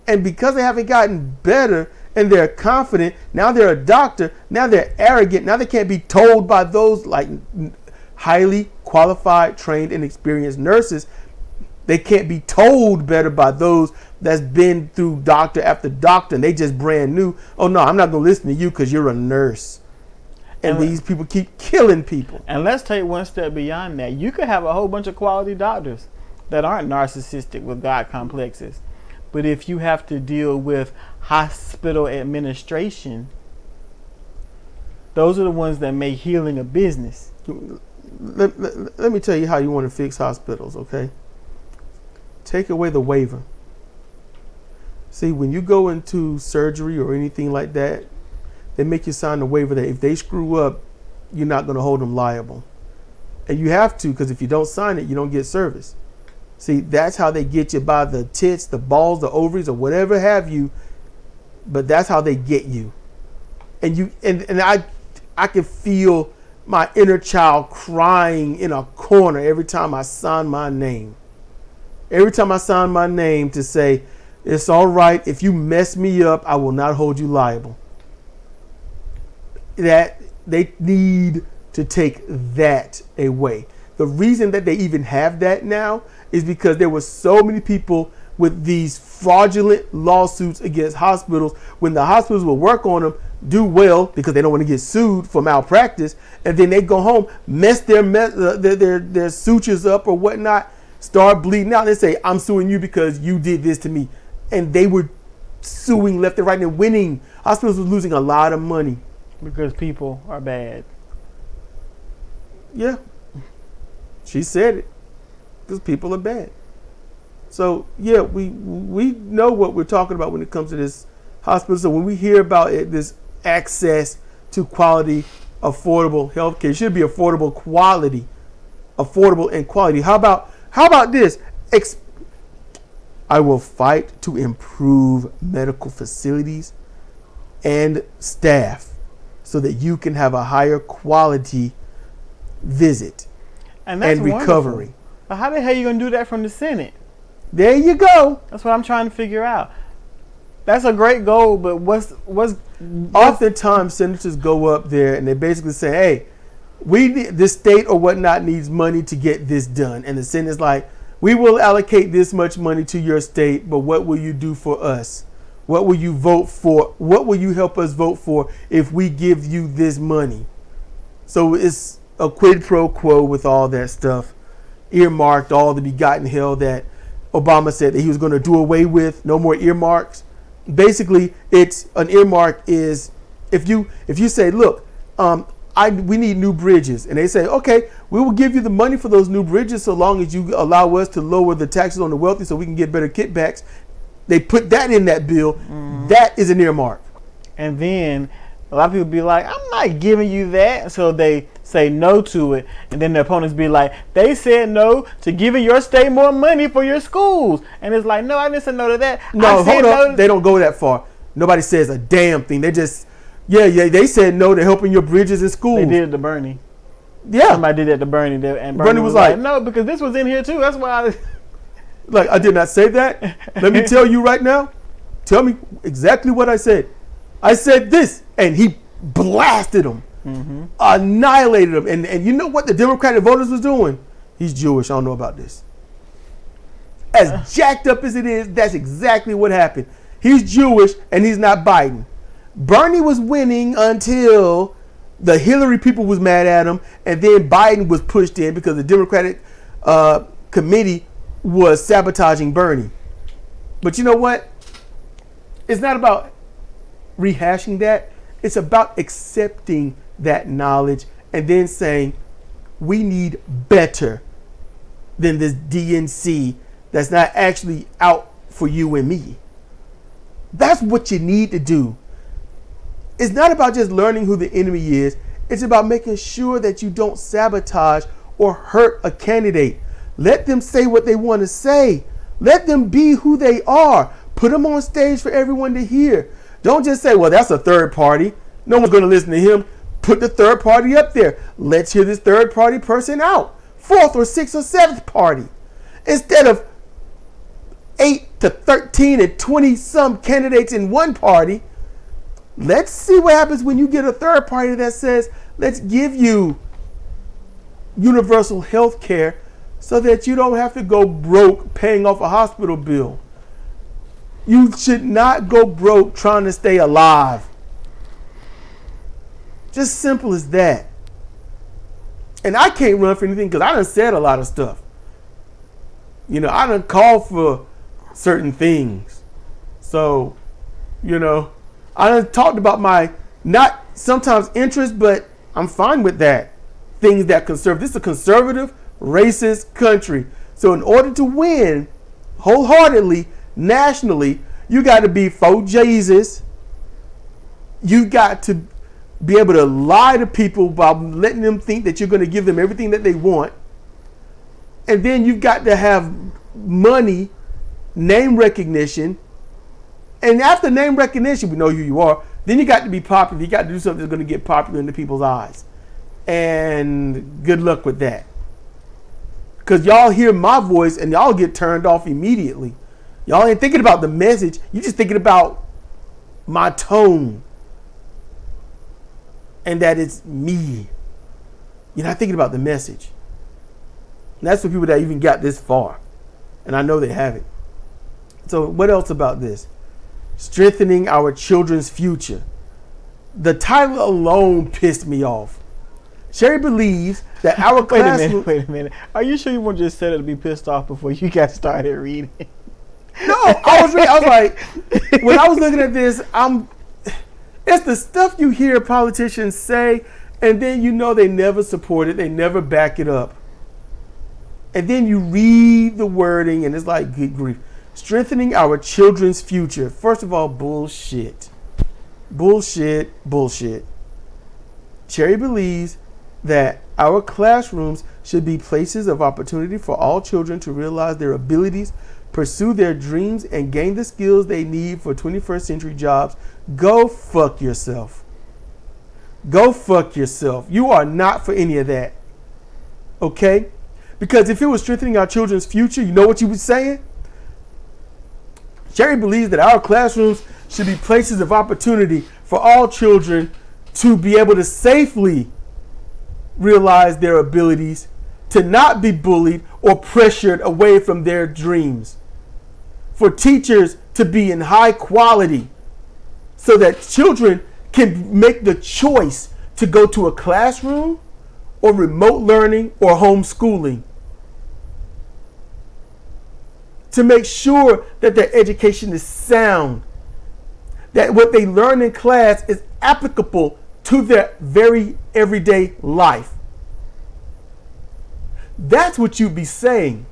And because they haven't gotten better and they're confident, now they're a doctor, now they're arrogant, now they can't be told by those like highly qualified, trained, and experienced nurses. They can't be told better by those that's been through doctor after doctor and they just brand new. Oh no, I'm not going to listen to you because you're a nurse. And these people keep killing people. And let's take one step beyond that. You could have a whole bunch of quality doctors that aren't narcissistic with God complexes. But if you have to deal with hospital administration, those are the ones that make healing a business. let me tell you how you want to fix hospitals, okay? Take away the waiver. See, when you go into surgery or anything like that, they make you sign a waiver that if they screw up, you're not going to hold them liable. And you have to, because if you don't sign it, you don't get service. See, that's how they get you, by the tits, the balls, the ovaries, or whatever have you. But that's how they get you. And I can feel my inner child crying in a corner every time I sign my name. Every time I sign my name to say, it's all right, if you mess me up, I will not hold you liable. That they need to take that away. The reason that they even have that now is because there were so many people with these fraudulent lawsuits against hospitals. When the hospitals will work on them, do well because they don't want to get sued for malpractice, and then they go home, mess their sutures up or whatnot, start bleeding out. They say, I'm suing you because you did this to me. And they were suing left and right and winning. Hospitals were losing a lot of money. Because people are bad. Yeah. She said it. Because people are bad. So, yeah, we know what we're talking about when it comes to this hospital. So when we hear about it, this access to quality, affordable health care, it should be affordable quality. Affordable and quality. How about this? I will fight to improve medical facilities and staff so that you can have a higher quality visit and recovery. Wonderful. But how the hell are you going to do that from the Senate? There you go. That's what I'm trying to figure out. That's a great goal, but what's oftentimes senators go up there and they basically say, hey, this state or whatnot needs money to get this done. And the Senate's like, we will allocate this much money to your state, but what will you do for us? What will you vote for? What will you help us vote for if we give you this money? So it's a quid pro quo with all that stuff, earmarked, all the begotten hell that Obama said that he was going to do away with. No more earmarks. Basically, it's an earmark is if you say, look, we need new bridges, and they say, okay, we will give you the money for those new bridges so long as you allow us to lower the taxes on the wealthy so we can get better kickbacks. They put that in that bill. Mm-hmm. That is an earmark. And then a lot of people be like, I'm not giving you that. So they say no to it. And then the opponents be like, they said no to giving your state more money for your schools. And it's like, no, I didn't say no to that. No, hold on. They don't go that far. Nobody says a damn thing. They just, yeah, they said no to helping your bridges in schools. They did it to Bernie. Yeah. Somebody did that to Bernie. And Bernie was like, no, because this was in here too. That's why Like, I did not say that. Let me tell you right now. Tell me exactly what I said. I said this, and he blasted him, annihilated him. And you know what the Democratic voters was doing? He's Jewish. I don't know about this. As jacked up as it is, that's exactly what happened. He's Jewish, and he's not Biden. Bernie was winning until the Hillary people was mad at him, and then Biden was pushed in because the Democratic committee was sabotaging Bernie. But you know what? It's not about rehashing that. It's about accepting that knowledge and then saying, we need better than this DNC that's not actually out for you and me. That's what you need to do. It's not about just learning who the enemy is. It's about making sure that you don't sabotage or hurt a candidate. Let them say what they want to say. Let them be who they are. Put them on stage for everyone to hear. Don't just say, well, that's a third party. No one's going to listen to him. Put the third party up there. Let's hear this third party person out. Fourth or sixth or seventh party. Instead of 8 to 13 and 20 some candidates in one party, let's see what happens when you get a third party that says, let's give you universal health care so that you don't have to go broke paying off a hospital bill. You should not go broke trying to stay alive. Just simple as that. And I can't run for anything because I done said a lot of stuff. You know, I done called for certain things. So, you know, I done talked about my not sometimes interest, but I'm fine with that. things that conserve. This is a conservative, racist country. So in order to win wholeheartedly, nationally, you got to be for Jesus. You got to be able to lie to people by letting them think that you're going to give them everything that they want. And then you've got to have money, name recognition. And after name recognition, we know who you are. Then you got to be popular. You got to do something that's going to get popular in the people's eyes. And good luck with that. Because y'all hear my voice and y'all get turned off immediately. Y'all ain't thinking about the message. You're just thinking about my tone. And that it's me. You're not thinking about the message. And that's for people that even got this far. And I know they haven't. So what else about this? Strengthening our children's future. The title alone pissed me off. Cheri believes that our class... Wait a minute. Are you sure you weren't just set it to be pissed off before you got started reading? No, I was like, when I was looking at this, it's the stuff you hear politicians say, and then you know they never support it, they never back it up. And then you read the wording, and it's like, good grief. Strengthening our children's future. First of all, bullshit. Bullshit. Cheri believes that our classrooms should be places of opportunity for all children to realize their abilities, pursue their dreams, and gain the skills they need for 21st century jobs. Go fuck yourself. Go fuck yourself. You are not for any of that. Okay? Because if it was strengthening our children's future, you know what you were saying? Cheri believes that our classrooms should be places of opportunity for all children to be able to safely realize their abilities, to not be bullied or pressured away from their dreams, for teachers to be in high quality so that children can make the choice to go to a classroom or remote learning or homeschooling, to make sure that their education is sound, that what they learn in class is applicable to their very everyday life. That's what you'd be saying.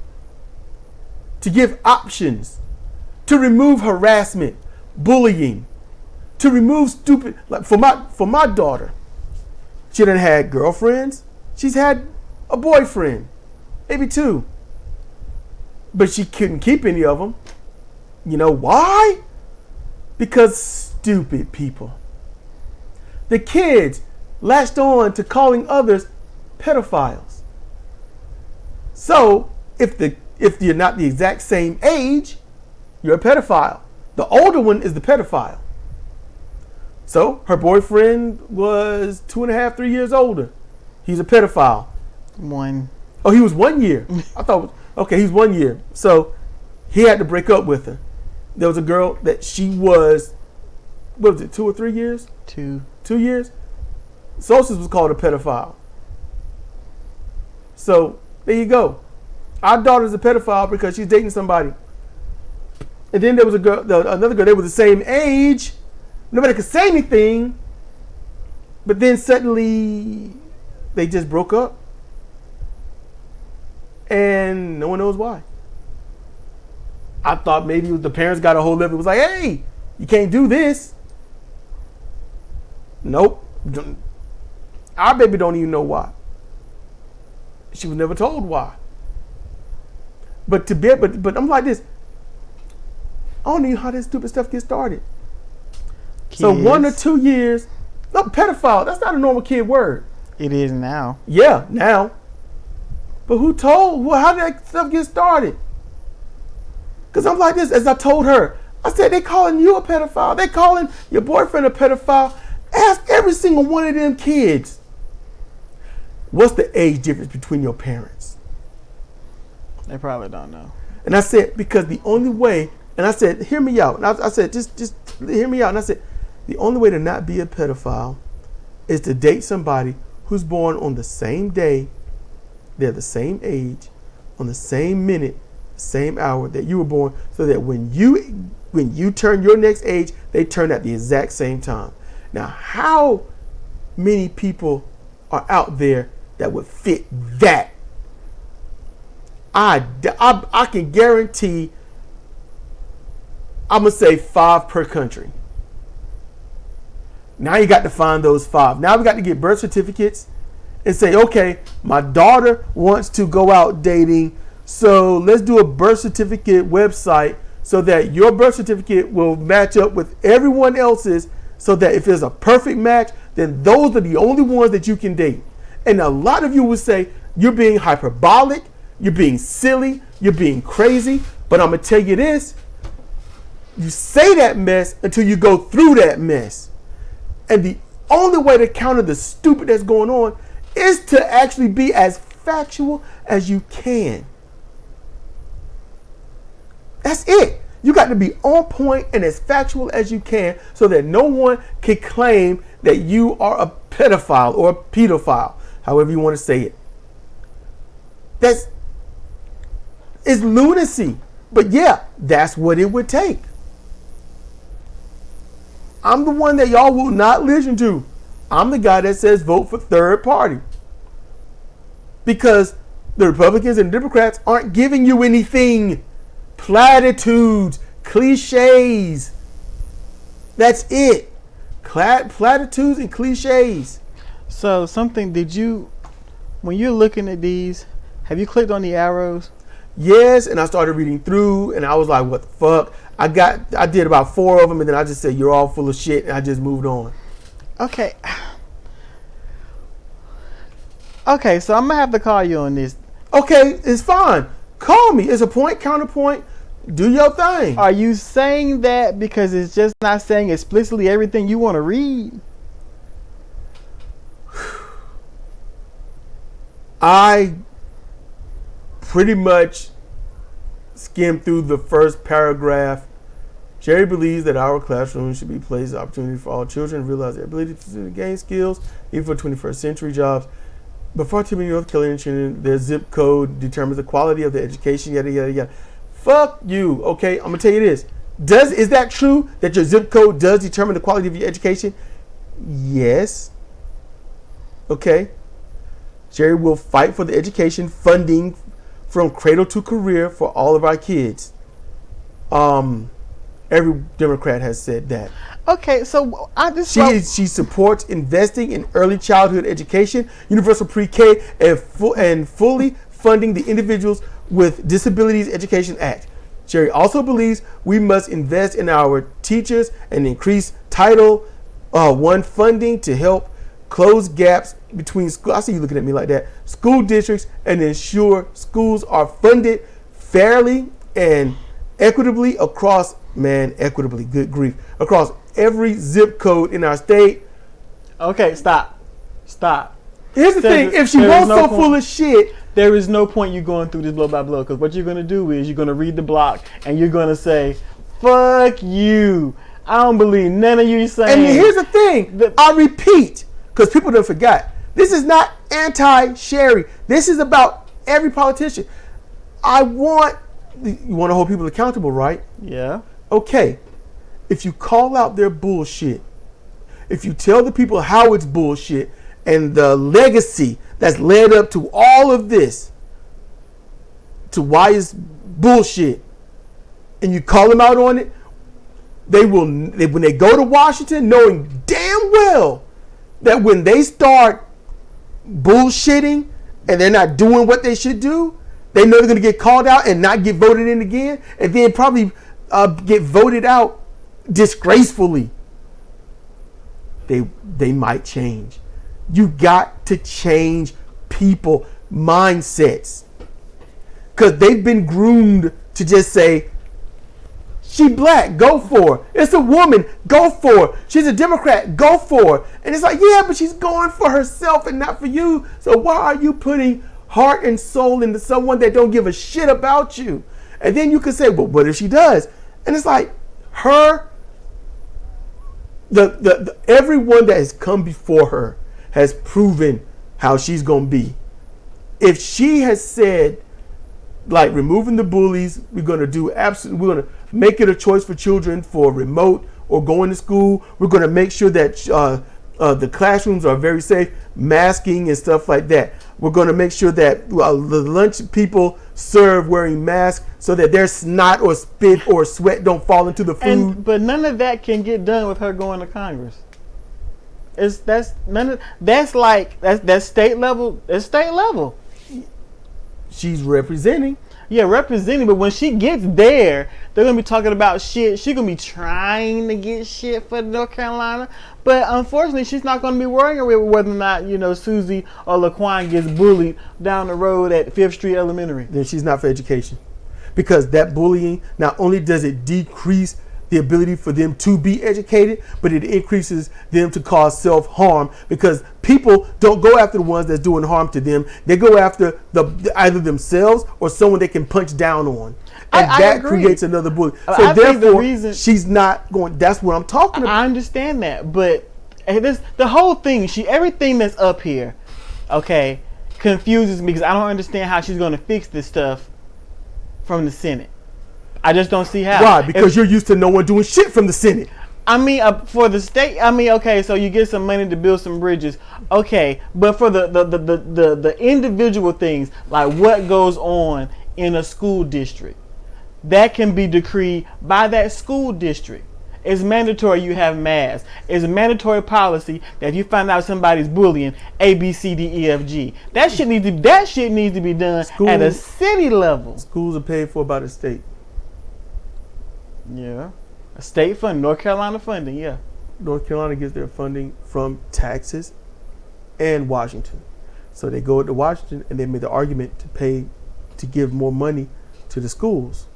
To give options, to remove harassment, bullying, to remove stupid, like for my daughter, she done had girlfriends, she's had a boyfriend, maybe two. But she couldn't keep any of them. You know why? Because stupid people. The kids latched on to calling others pedophiles. So if you're not the exact same age, you're a pedophile. The older one is the pedophile. So her boyfriend was 2.5, 3 years older. He's a pedophile. One. Oh, he was 1 year. I thought. Okay, he's 1 year. So he had to break up with her. There was a girl that she was, what was it, 2 or 3 years? 2. 2 years? Solstice was called a pedophile. So there you go. Our daughter's a pedophile because she's dating somebody. And then there was another girl, they were the same age. Nobody could say anything. But then suddenly they just broke up. And no one knows why. I thought maybe the parents got a hold of it. It was like, hey, you can't do this. Nope. Our baby don't even know why. She was never told why. But I'm like this. I don't know how this stupid stuff gets started. Kids. So 1 or 2 years. No, pedophile. That's not a normal kid word. It is now. Yeah, now. But who told? Well, how did that stuff get started? Because I'm like this, as I told her. I said, they calling you a pedophile. They calling your boyfriend a pedophile. Ask every single one of them kids. What's the age difference between your parents? They probably don't know. And I said, because the only way, and I said, hear me out. And I said, just hear me out. And I said, the only way to not be a pedophile is to date somebody who's born on the same day, they're the same age, on the same minute, same hour that you were born, so that when you turn your next age, they turn at the exact same time. Now, how many people are out there that would fit that. I can guarantee I'm going to say 5 per country. Now you got to find those 5. Now we got to get birth certificates and say, okay, my daughter wants to go out dating, so let's do a birth certificate website so that your birth certificate will match up with everyone else's, so that if there's a perfect match, then those are the only ones that you can date. And a lot of you would say, you're being hyperbolic, you're being silly, you're being crazy. But I'm going to tell you this. You say that mess until you go through that mess. And the only way to counter the stupid that's going on is to actually be as factual as you can. That's it. You got to be on point and as factual as you can so that no one can claim that you are a pedophile or a pedophile, however you want to say it. It's lunacy. But yeah, that's what it would take. I'm the one that y'all will not listen to. I'm the guy that says vote for third party. Because the Republicans and Democrats aren't giving you anything. Platitudes, cliches. That's it. Platitudes and cliches. So when you're looking at these, have you clicked on the arrows? Yes, and I started reading through, and I was like, what the fuck? I did about 4 of them, and then I just said, you're all full of shit, and I just moved on. Okay. Okay, so I'm going to have to call you on this. Okay, it's fine. Call me. It's a point, counterpoint. Do your thing. Are you saying that because it's just not saying explicitly everything you want to read? I pretty much skimmed through the first paragraph. Cheri believes that our classroom should be a place of opportunity for all children to realize their ability to gain skills, even for 21st century jobs. But far too many North Carolinian children, their zip code determines the quality of their education, yada, yada, yada. Fuck you, okay? I'm going to tell you this. Is that true that your zip code does determine the quality of your education? Yes. Okay. Cheri will fight for the education funding from cradle to career for all of our kids. Every Democrat has said that. Okay, so she supports investing in early childhood education, universal pre-K, and fully funding the Individuals with Disabilities Education Act. Cheri also believes we must invest in our teachers and increase Title I funding to help close gaps between schools. I see you looking at me like that. School districts, and ensure schools are funded fairly and equitably across, good grief, across every zip code in our state. Okay, stop. Here's the thing. If she was so full of shit, there is no point you going through this blow by blow, because what you're going to do is you're going to read the block and you're going to say, fuck you. I don't believe none of you saying. And here's the thing. I repeat, because people don't forget. This is not anti-Cheri. This is about every politician. You want to hold people accountable, right? Yeah. Okay. If you call out their bullshit, if you tell the people how it's bullshit and the legacy that's led up to all of this, to why it's bullshit, and you call them out on it, when they go to Washington, knowing damn well that when they start bullshitting and they're not doing what they should do, they know they're going to get called out and not get voted in again, and then probably get voted out disgracefully. They might change. You got to change people mindsets, because they've been groomed to just say, she black, go for her. It's a woman, go for her. She's a Democrat, go for her. And it's like, yeah, but she's going for herself and not for you. So why are you putting heart and soul into someone that don't give a shit about you? And then you can say, well, what if she does? And it's like, everyone that has come before her has proven how she's going to be. If she has said, like, removing the bullies, we're going to make it a choice for children for remote or going to school. We're going to make sure that The classrooms are very safe, masking and stuff like that. We're going to make sure that the lunch people serve wearing masks so that their snot or spit or sweat don't fall into the food. But none of that can get done with her going to Congress. That's state level. It's state level. She's representing. Yeah, representing, but when she gets there, they're going to be talking about shit. She's going to be trying to get shit for North Carolina. But unfortunately, she's not going to be worrying with whether or not, Susie or Laquan gets bullied down the road at 5th Street Elementary. Then she's not for education. Because that bullying, not only does it decrease the ability for them to be educated, but it increases them to cause self-harm, because people don't go after the ones that's doing harm to them. They go after either themselves or someone they can punch down on. And that creates another bully. So therefore, she's not going, that's what I'm talking about. I understand that, but the whole thing, everything that's up here, okay, confuses me, because I don't understand how she's going to fix this stuff from the Senate. I just don't see how. Why? Because you're used to no one doing shit from the Senate. I mean, for the state, okay, so you get some money to build some bridges, okay, but for the individual things, like what goes on in a school district, that can be decreed by that school district. It's mandatory you have masks. It's a mandatory policy that if you find out somebody's bullying, A, B, C, D, E, F, G. That shit needs to be done at a city level. Schools are paid for by the state. Yeah. A state fund, North Carolina funding, yeah. North Carolina gets their funding from taxes and Washington. So they go to Washington and they make the argument to give more money to the schools.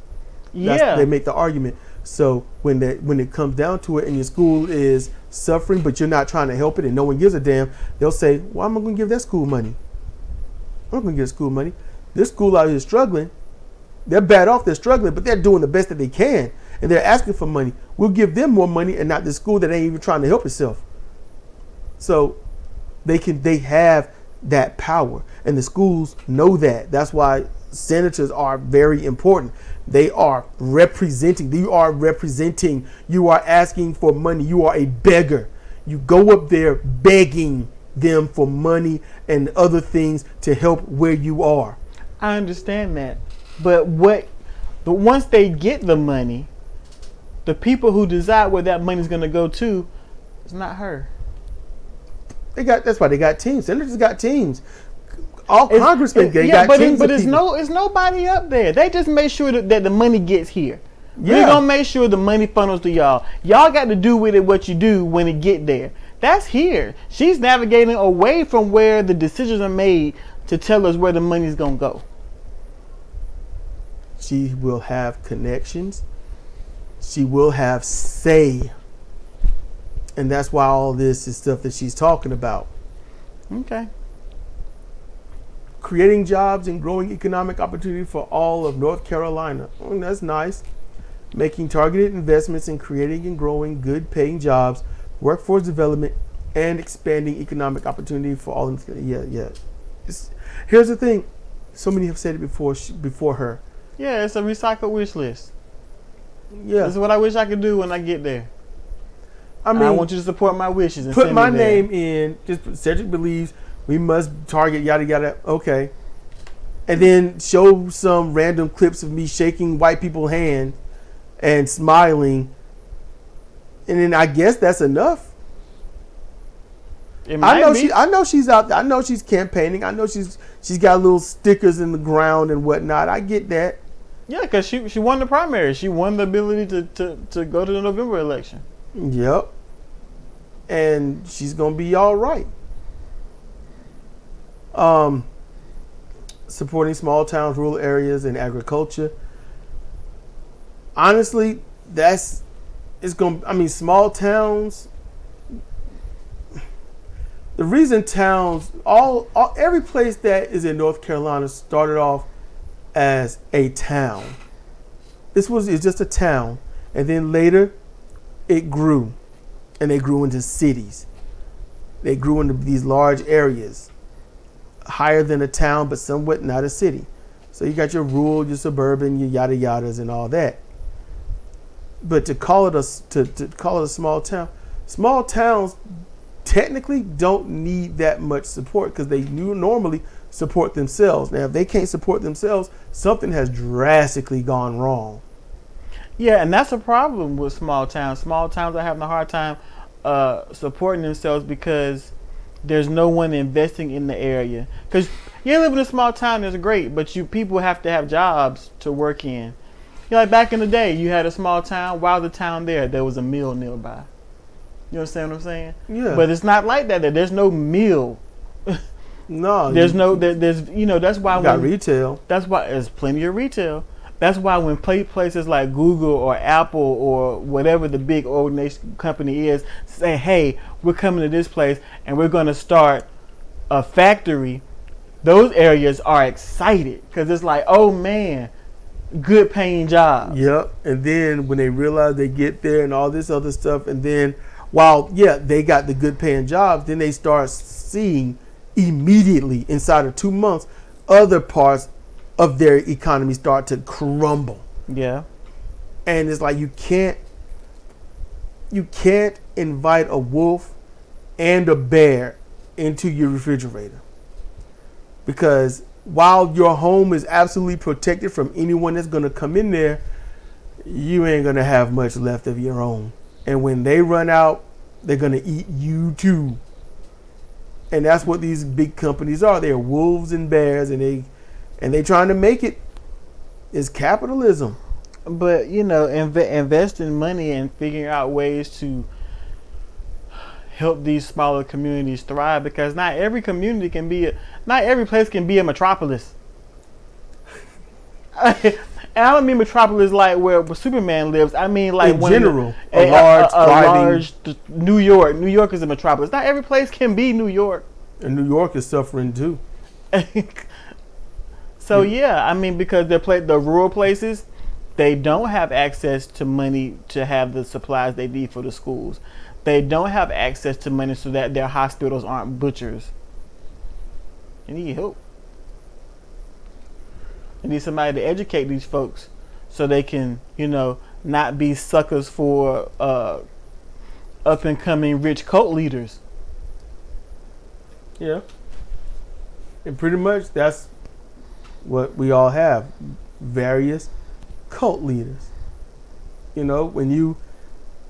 They make the argument. So when it comes down to it and your school is suffering, but you're not trying to help it and no one gives a damn, they'll say, well, I'm not going to give that school money. I'm not going to give school money. This school out here is struggling. They're bad off, they're struggling, but they're doing the best that they can. And they're asking for money. We'll give them more money and not the school that ain't even trying to help itself. So they have that power. And the schools know that. That's why senators are very important. They are representing. You are representing. You are asking for money. You are a beggar. You go up there begging them for money and other things to help where you are. I understand that. But once they get the money, the people who decide where that money is going to go to is not her. That's why they got teams. Senators got teams. All congressmen got teams. But it's nobody up there. They just make sure that the money gets here. Yeah. We're gonna make sure the money funnels to y'all. Y'all got to do with it what you do when it get there. That's here. She's navigating away from where the decisions are made to tell us where the money's gonna go. She will have connections. She will have say. And that's why all this is stuff that she's talking about. Okay. Creating jobs and growing economic opportunity for all of North Carolina. Oh, that's nice. Making targeted investments in creating and growing good paying jobs, workforce development, and expanding economic opportunity for all. Yeah. Here's the thing. So many have said it before her. Yeah, it's a recycled wish list. Yeah. This is what I wish I could do when I get there. I want you to support my wishes. And put my name in. Just Sedrik believes we must target yada yada. Okay. And then show some random clips of me shaking white people's hand and smiling. And then I guess that's enough. I know she's out there. I know she's campaigning. I know she's got little stickers in the ground and whatnot. I get that. Yeah, because she won the primary. She won the ability to go to the November election. Yep. And she's going to be all right. Supporting small towns, rural areas, and agriculture. Honestly, small towns. The reason towns, every place that is in North Carolina started off as a town. It's just a town, and then later it grew, and they grew into cities. They grew into these large areas, higher than a town, but somewhat not a city. So you got your rural, your suburban, your yada yadas, and all that. But to call it a small town, small towns technically don't need that much support because they normally support themselves. Now, if they can't support themselves, something has drastically gone wrong. Yeah, and that's a problem with small towns. Small towns are having a hard time supporting themselves because there's no one investing in the area. Because you live in a small town, that's great, but people have to have jobs to work in. Like back in the day, you had a small town. While the town there was a mill nearby. You understand what I'm saying? Yeah. But it's not like that. There's no mill. No. There's that's why got retail. That's why there's plenty of retail. That's why when places like Google or Apple or whatever the big organization company is say, hey, we're coming to this place and we're going to start a factory, those areas are excited because it's like, oh man, good paying job. Yep. And then when they realize they get there and all this other stuff, and then while they got the good paying jobs, then they start seeing immediately inside of 2 months other parts of their economy start to crumble. Yeah. And it's like you can't invite a wolf and a bear into your refrigerator, because while your home is absolutely protected from anyone that's going to come in there, you ain't going to have much left of your own. And when they run out, they're going to eat you too. And that's what these big companies are. They're wolves and bears, and they trying to make it. Is capitalism. But investing money and figuring out ways to help these smaller communities thrive, because not every community can be not every place can be a metropolis. And I don't mean metropolis like where Superman lives. I mean like in general, a large New York. New York is a metropolis. Not every place can be New York. And New York is suffering too. So yeah, I mean, because the rural places, they don't have access to money to have the supplies they need for the schools. They don't have access to money so that their hospitals aren't butchers. You need help. You need somebody to educate these folks so they can, not be suckers for up and coming rich cult leaders. Yeah. And pretty much that's what we all have. Various cult leaders. When you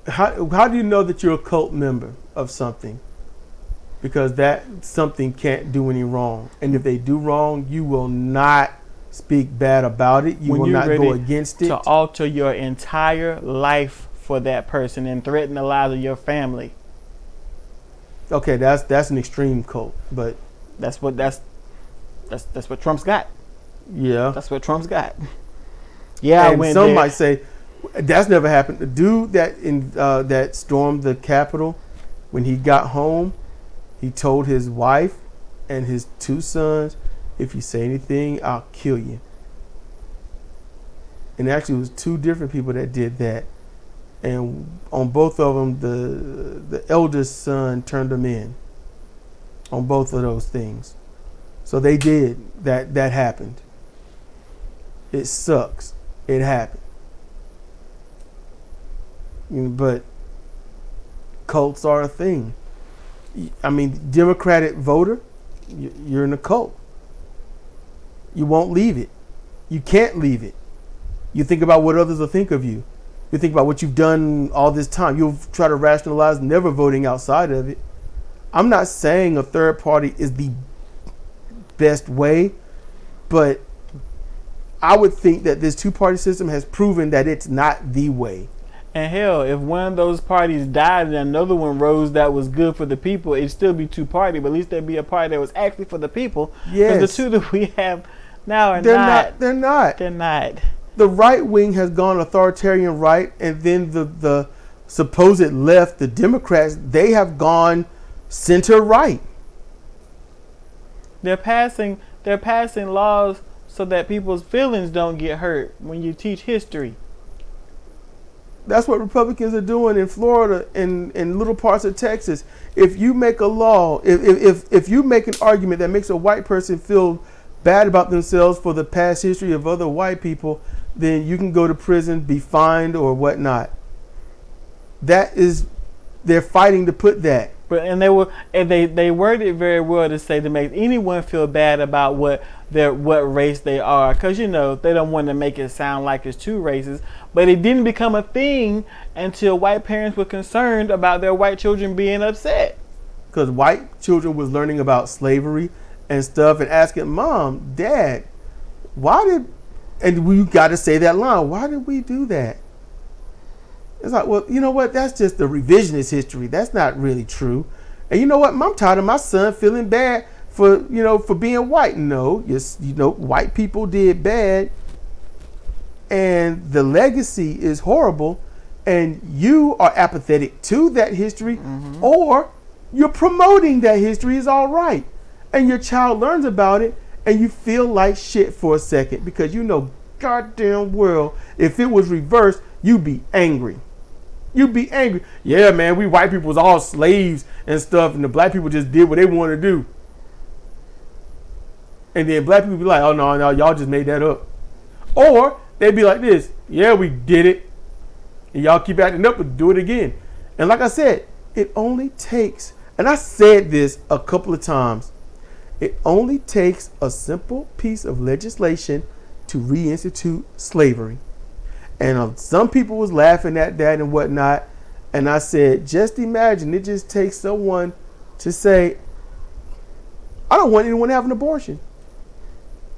how do you know that you're a cult member of something? Because that something can't do any wrong. And if they do wrong, you will not speak bad about it. You will not go against it. To alter your entire life for that person and threaten the lives of your family. Okay, that's an extreme cult, but that's what Trump's got. Yeah, that's what Trump's got. Yeah, and some might say that's never happened. The dude that stormed the Capitol, when he got home, he told his wife and his 2 sons, "If you say anything, I'll kill you." And actually, it was 2 different people that did that. And on both of them, the eldest son turned them in. On both of those things, so they did that. That happened. It sucks. It happened. But cults are a thing. I mean, Democratic voter, you're in a cult. You won't leave it. You can't leave it. You think about what others will think of you. You think about what you've done all this time. You'll try to rationalize never voting outside of it. I'm not saying a third party is the best way, but I would think that this 2-party system has proven that it's not the way. And hell, if one of those parties died and another one rose that was good for the people, it'd still be 2-party, but at least there'd be a party that was actually for the people. Yes. Because the 2 that we have now are They're not. They're not. The right wing has gone authoritarian right, and then the supposed left, the Democrats, they have gone center right. They're passing laws so that people's feelings don't get hurt when you teach history. That's what Republicans are doing in Florida and in little parts of Texas. If you make a law, if you make an argument that makes a white person feel bad about themselves for the past history of other white people, then you can go to prison, be fined or whatnot. They're fighting to put that. But they worded it very well to say to make anyone feel bad about what race they are, because they don't want to make it sound like it's two races. But it didn't become a thing until white parents were concerned about their white children being upset. Because white children was learning about slavery and stuff and asking Mom, Dad, and we got to say that line, why did we do that? It's like, well, you know what? That's just the revisionist history. That's not really true. And you know what? I'm tired of my son feeling bad for being white. No, white people did bad, and the legacy is horrible, and you are apathetic to that history, or you're promoting that history is all right, and your child learns about it, and you feel like shit for a second because goddamn well, if it was reversed, you'd be angry. You'd be angry. Yeah, man, we white people was all slaves and stuff, and the black people just did what they wanted to do. And then black people be like, oh, no, y'all just made that up. Or they'd be like this, yeah, we did it. And y'all keep acting up, but do it again. And like I said, it only takes, and I said this a couple of times, it only takes a simple piece of legislation to reinstitute slavery. And some people was laughing at that and whatnot. And I said, just imagine, it just takes someone to say, I don't want anyone to have an abortion.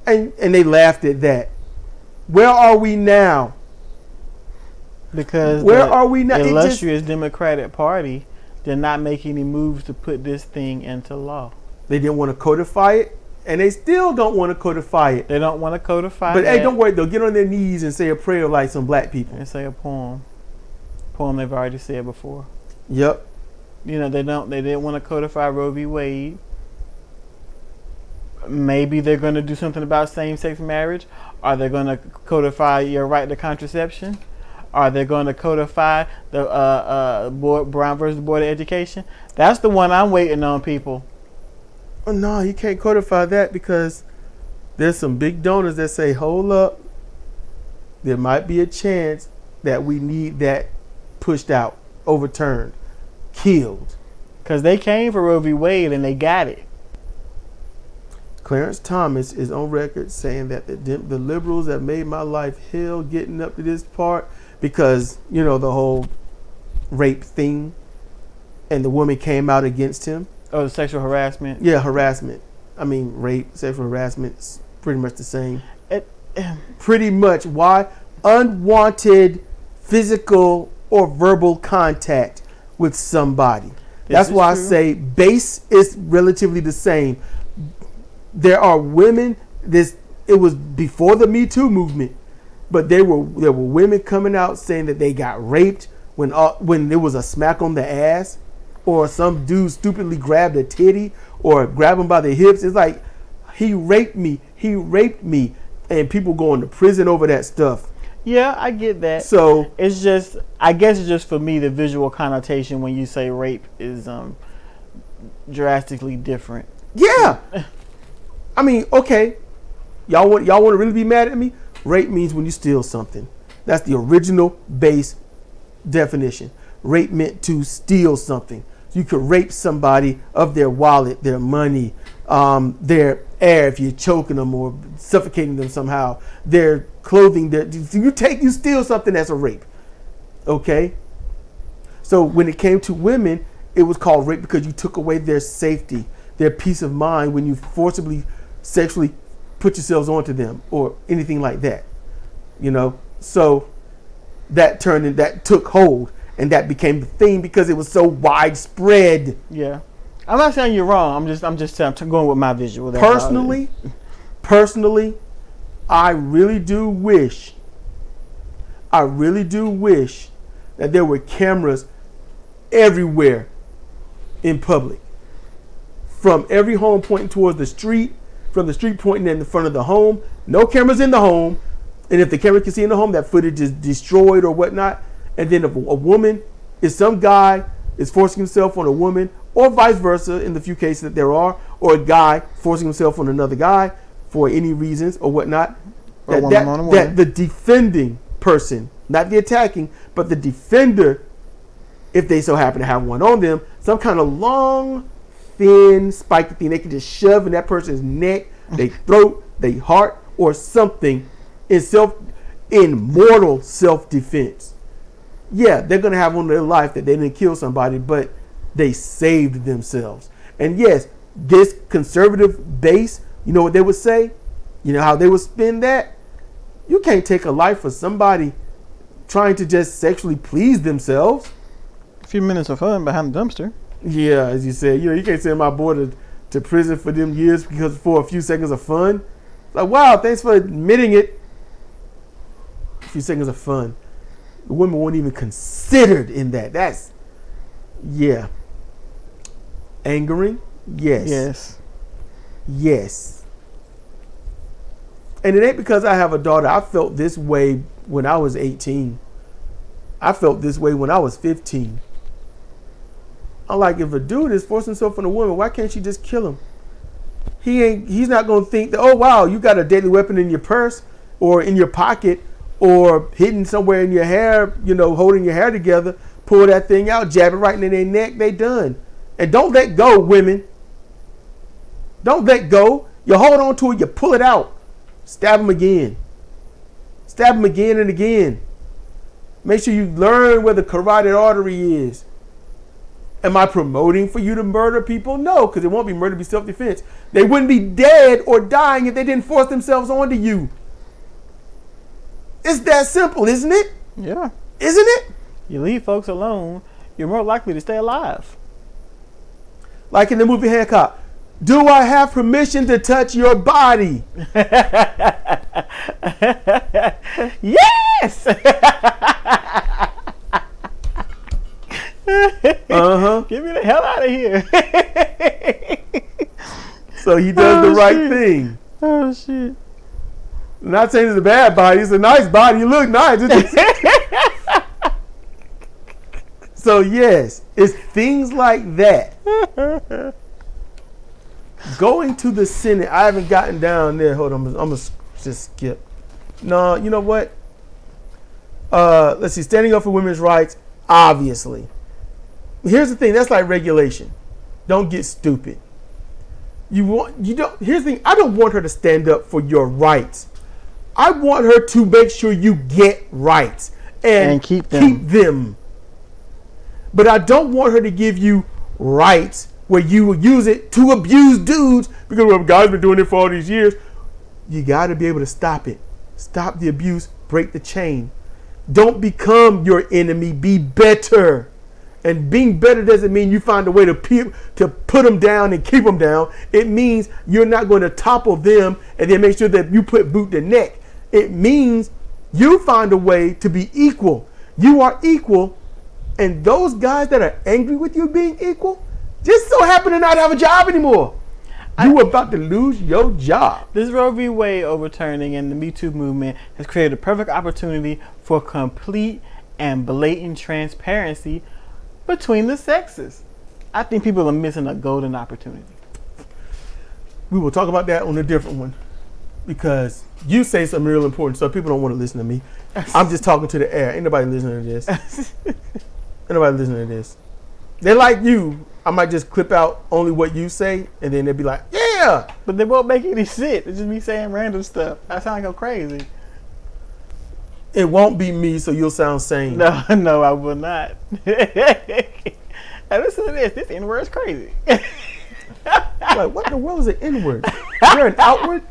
And they laughed at that. Where are we now? Because where are we now? The illustrious Democratic Party did not make any moves to put this thing into law. They didn't want to codify it. And they still don't want to codify it. They don't want to codify it. But hey, don't worry. They'll get on their knees and say a prayer like some black people. And say a poem. Poem they've already said before. Yep. They didn't want to codify Roe v. Wade. Maybe they're going to do something about same-sex marriage. Are they going to codify your right to contraception? Are they going to codify the Brown versus Board of Education? That's the one I'm waiting on, people. Oh, no, you can't codify that because there's some big donors that say, hold up, there might be a chance that we need that pushed out, overturned, killed. Because they came for Roe v. Wade and they got it. Clarence Thomas is on record saying that the liberals have made my life hell getting up to this part because, the whole rape thing and the woman came out against him. Oh, the sexual harassment? Yeah, harassment. I mean, rape, sexual harassment is pretty much the same. Pretty much. Why? Unwanted physical or verbal contact with somebody. That's why true. I say base is relatively the same. There are women, it was before the Me Too movement, but there were women coming out saying that they got raped when there was a smack on the ass. Or some dude stupidly grabbed a titty or grabbed him by the hips. It's like, he raped me. And people going to prison over that stuff. Yeah, I get that. So I guess it's just for me, the visual connotation when you say rape is drastically different. Yeah. I mean, okay. Y'all want to really be mad at me? Rape means when you steal something. That's the original base definition. Rape meant to steal something. You could rape somebody of their wallet, their money, their air if you're choking them or suffocating them somehow, their clothing. You steal something, that's a rape. Okay? So when it came to women, it was called rape because you took away their safety, their peace of mind when you forcibly sexually put yourselves onto them or anything like that. So that took hold. And that became the thing because it was so widespread. Yeah, I'm not saying you're wrong. I'm just going with my visual. Personally, I really do wish that there were cameras everywhere in public, from every home pointing towards the street, from the street pointing in the front of the home. No cameras in the home, and if the camera can see in the home, that footage is destroyed or whatnot. And then if a woman, if some guy is forcing himself on a woman, or vice versa in the few cases that there are, or a guy forcing himself on another guy for any reasons or whatnot, that the defending person, not the attacking, but the defender, if they so happen to have one on them, some kind of long, thin, spiky thing they can just shove in that person's neck, their throat, their heart, or something in mortal self-defense. Yeah, they're going to have one in their life that they didn't kill somebody, but they saved themselves. And yes, this conservative base, you know what they would say? You know how they would spin that? You can't take a life for somebody trying to just sexually please themselves. A few minutes of fun behind the dumpster. Yeah, as you said, you can't send my boy to prison for them years because for a few seconds of fun. Like, wow, thanks for admitting it. A few seconds of fun. The women weren't even considered in that. That's, yeah. Angering? Yes. Yes. Yes. And it ain't because I have a daughter. I felt this way when I was 18. I felt this way when I was 15. I'm like, if a dude is forcing himself on a woman, why can't she just kill him? He's not going to think that, oh, wow, you got a deadly weapon in your purse or in your pocket or hidden somewhere in your hair, holding your hair together. Pull that thing out, jab it right in their neck, they done. And don't let go, women. Don't let go. You hold on to it, you pull it out. Stab them again. Stab them again and again. Make sure you learn where the carotid artery is. Am I promoting for you to murder people? No, because it won't be murder, it'll be self-defense. They wouldn't be dead or dying if they didn't force themselves onto you. It's that simple, isn't it? Yeah. Isn't it? You leave folks alone, you're more likely to stay alive. Like in the movie Hancock. Do I have permission to touch your body? Yes! Get me the hell out of here. So he does the right thing. Oh, shit. I'm not saying it's a bad body. It's a nice body. You look nice. So, yes, it's things like that. Going to the Senate. I haven't gotten down there. Hold on. I'm going to just skip. No, you know what? Let's see. Standing up for women's rights, obviously. Here's the thing. That's like regulation. Don't get stupid. Here's the thing. I don't want her to stand up for your rights. I want her to make sure you get rights and keep them. But I don't want her to give you rights where you will use it to abuse dudes because well, guys been doing it for all these years. You got to be able to stop it. Stop the abuse. Break the chain. Don't become your enemy. Be better. And being better doesn't mean you find a way to put them down and keep them down. It means you're not going to topple them and then make sure that you put boot to neck. It means you find a way to be equal. You are equal. And those guys that are angry with you being equal just so happen to not have a job anymore. You are about to lose your job. This Roe v. Wade overturning and the Me Too movement has created a perfect opportunity for complete and blatant transparency between the sexes. I think people are missing a golden opportunity. We will talk about that on a different one because you say something real important, so people don't want to listen to me. I'm just talking to the air. Ain't nobody listening to this. Ain't nobody listening to this. They're like you. I might just clip out only what you say, and then they'll be like, yeah. But they won't make any sense. It's just me saying random stuff. I sound like I'm crazy. It won't be me, so you'll sound sane. No, I will not. Hey, listen to this. This N-word is crazy. Like, what in the world is an N-word? Is there an outward?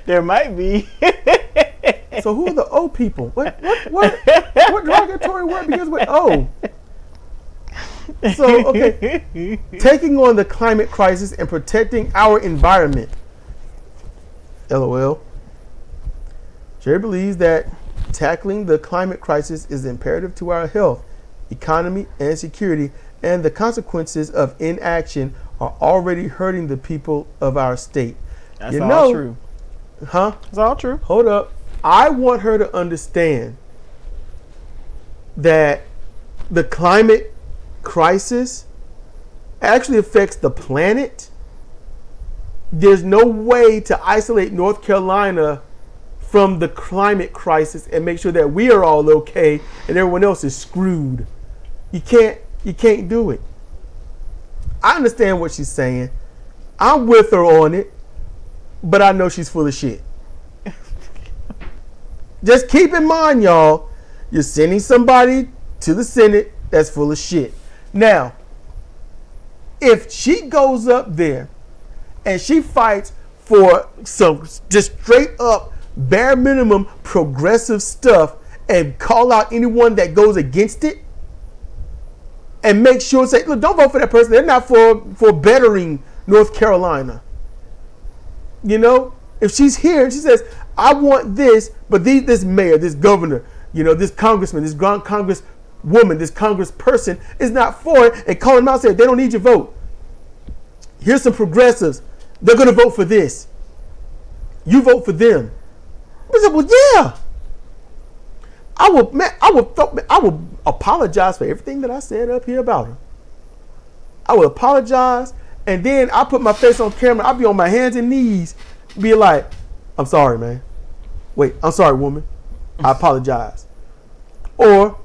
There might be. So who are the O people? What derogatory word begins with O? So, okay. Taking on the climate crisis and protecting our environment. LOL. Cheri believes that tackling the climate crisis is imperative to our health, economy, and security, and the consequences of inaction are already hurting the people of our state. That's all true. Huh? That's all true. Hold up. I want her to understand that the climate crisis actually affects the planet. There's no way to isolate North Carolina from the climate crisis and make sure that we are all okay and everyone else is screwed. You can't do it. I understand what she's saying. I'm with her on it, but I know she's full of shit. Just keep in mind, y'all, you're sending somebody to the Senate that's full of shit. Now, if she goes up there and she fights for some just straight up bare minimum progressive stuff and call out anyone that goes against it and make sure, say, look, don't vote for that person. They're not for bettering North Carolina. You know, if she's here and she says, I want this, but this mayor, this governor, you know, this congressman, this grand congresswoman, this congressperson is not for it, and calling them out and saying, they don't need your vote. Here's some progressives. They're going to vote for this. You vote for them. I said, well, yeah. I will apologize for everything that I said up here about her. I will apologize, and then I put my face on camera. I'll be on my hands and knees, be like, I'm sorry, man. Wait, I'm sorry, woman. I apologize. Or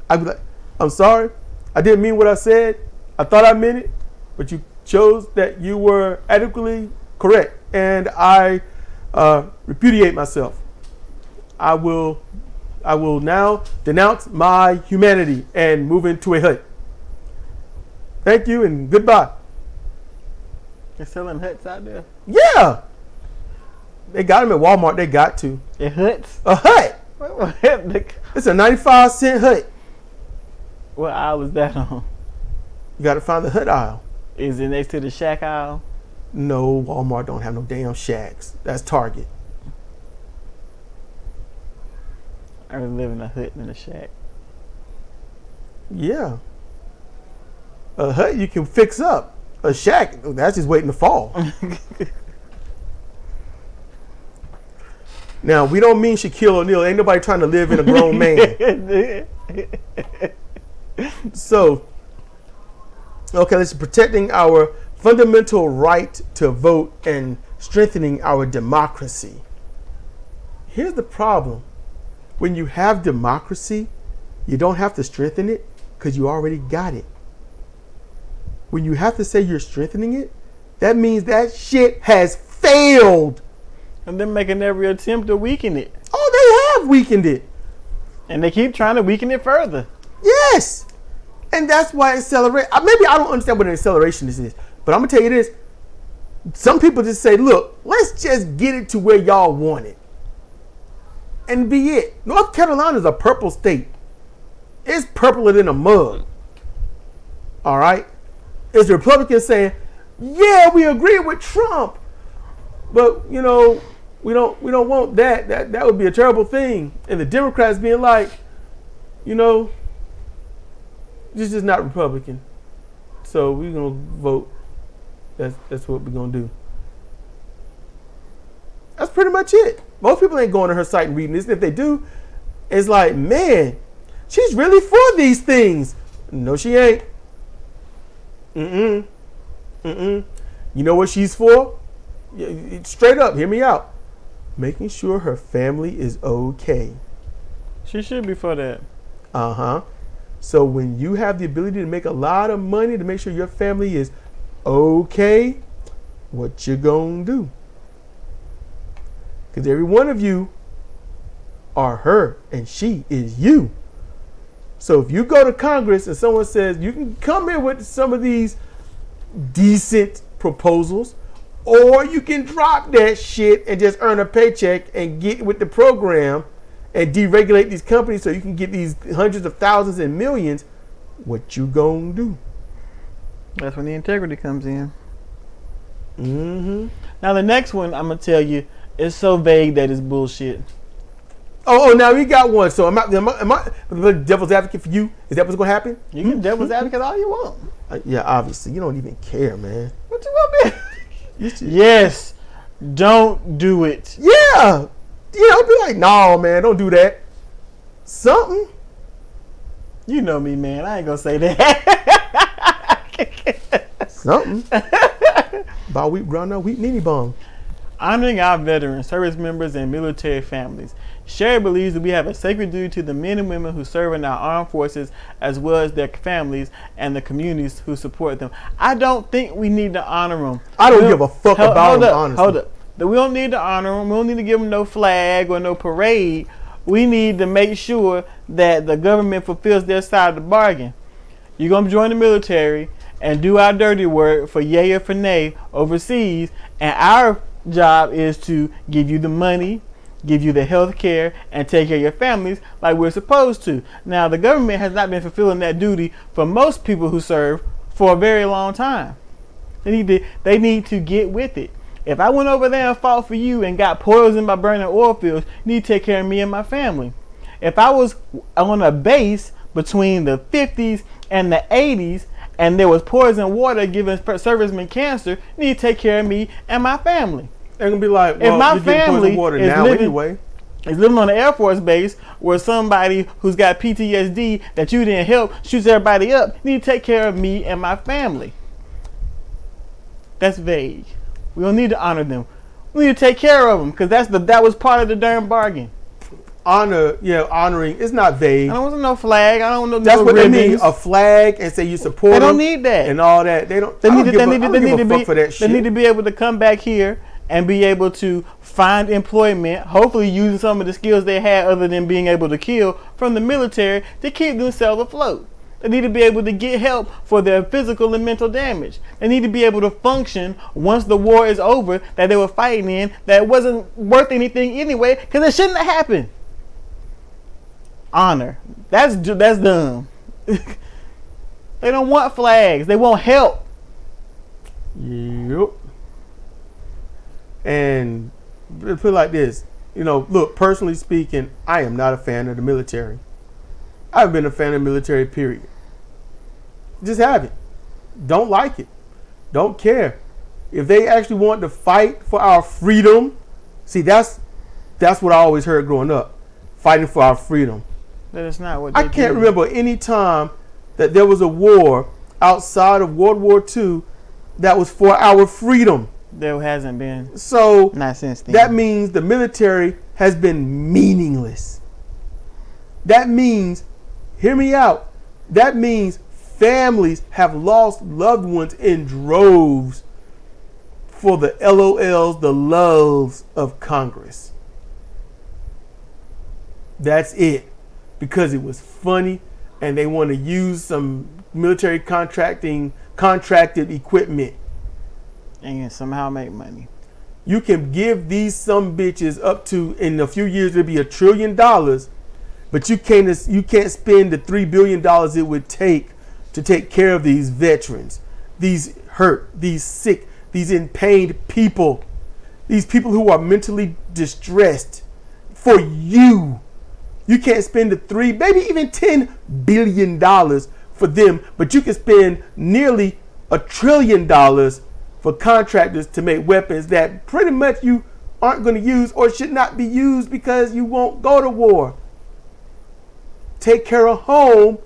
I'd be like, I'm sorry. I didn't mean what I said. I thought I meant it, but you chose that you were adequately correct, and I repudiate myself. I will now denounce my humanity and move into a hut. Thank you and goodbye. They're selling huts out there? Yeah. They got them at Walmart. They got to. A huts? A hut. It's a 95-cent hut. What aisle is that on? You got to find the hut aisle. Is it next to the shack aisle? No, Walmart don't have no damn shacks. That's Target. I would live in a hut than a shack. Yeah. A hut you can fix up. A shack, that's just waiting to fall. Now, we don't mean Shaquille O'Neal. Ain't nobody trying to live in a grown man. So, okay, let's protecting our fundamental right to vote and strengthening our democracy. Here's the problem. When you have democracy, you don't have to strengthen it because you already got it. When you have to say you're strengthening it, that means that shit has failed. And they're making every attempt to weaken it. Oh, they have weakened it. And they keep trying to weaken it further. Yes. And that's why accelerate. Maybe I don't understand what an acceleration is, but I'm going to tell you this. Some people just say, look, let's just get it to where y'all want it. And be it. North Carolina is a purple state. It's purpler than a mug. All right? It's the Republicans saying, yeah, we agree with Trump. But, you know, we don't want that. That would be a terrible thing. And the Democrats being like, you know, this is not Republican. So we're going to vote. That's what we're going to do. That's pretty much it. Most people ain't going to her site and reading this. And if they do, it's like, man, she's really for these things. No, she ain't. You know what she's for? Straight up, hear me out. Making sure her family is okay. She should be for that. Uh-huh. So when you have the ability to make a lot of money to make sure your family is okay, what you gonna do? Because every one of you are her and she is you. So if you go to Congress and someone says you can come in with some of these decent proposals, or you can drop that shit and just earn a paycheck and get with the program and deregulate these companies so you can get these hundreds of thousands and millions, what you gonna do? That's when the integrity comes in. Now the next one I'm gonna tell you is so vague that it's bullshit. Oh, now we got one. So am I the devil's advocate for you? Is that what's gonna happen? You can devil's advocate all you want. Yeah, obviously. You don't even care, man. What you gonna be? Yes. Don't do it. Yeah. You know, be like, no, man, don't do that. Something. You know me, man. I ain't gonna say that. Something. About wheat ground up, wheat nini bong. Honoring our veterans, service members, and military families. Cheri believes that we have a sacred duty to the men and women who serve in our armed forces, as well as their families and the communities who support them. I don't think we need to honor them. I don't give a fuck about them, honestly. Hold up. We don't need to honor them. We don't need to give them no flag or no parade. We need to make sure that the government fulfills their side of the bargain. You're going to join the military and do our dirty work for yay or for nay overseas, and our job is to give you the money, give you the health care, and take care of your families like we're supposed to. Now, the government has not been fulfilling that duty for most people who serve for a very long time. They need to get with it. If I went over there and fought for you and got poisoned by burning oil fields, you need to take care of me and my family. If I was on a base between the 50s and the 80s and there was poison water giving servicemen cancer, you need to take care of me and my family. They're going to be like, well, if my you're getting family poison water now anyway. Is living on an Air Force base where somebody who's got PTSD that you didn't help shoots everybody up, you need to take care of me and my family. That's vague. We don't need to honor them. We need to take care of them because that was part of the darn bargain. Honoring. It's not vague. I don't want no flag. I don't want no That's what ribbons. they mean. A flag and say you support them. They don't need that and all that. They don't. They I need don't give a fuck for that shit. They need to be able to come back here and be able to find employment, hopefully using some of the skills they had other than being able to kill from the military to keep themselves afloat. They need to be able to get help for their physical and mental damage. They need to be able to function once the war is over that they were fighting in that wasn't worth anything anyway because it shouldn't have happened. Honor. That's dumb. They don't want flags. They want help. Yep. And put it like this. Look, personally speaking, I am not a fan of the military. I've been a fan of the military, period. Just haven't. Don't like it. Don't care. If they actually want to fight for our freedom, see, that's what I always heard growing up. Fighting for our freedom. That is not what I can't remember any time that there was a war outside of World War II that was for our freedom. There hasn't been. So not since then. That means the military has been meaningless. That means, hear me out, that means families have lost loved ones in droves for the LOLs, the loves of Congress. That's it. Because it was funny and they want to use some military contracted equipment. And somehow make money. You can give these some bitches up to, in a few years, it'll be $1 trillion, but you can't spend the $3 billion it would take to take care of these veterans, these hurt, these sick, these in pain people, these people who are mentally distressed for you. You can't spend maybe even $10 billion for them, but you can spend nearly $1 trillion for contractors to make weapons that pretty much you aren't going to use or should not be used because you won't go to war. Take care of home,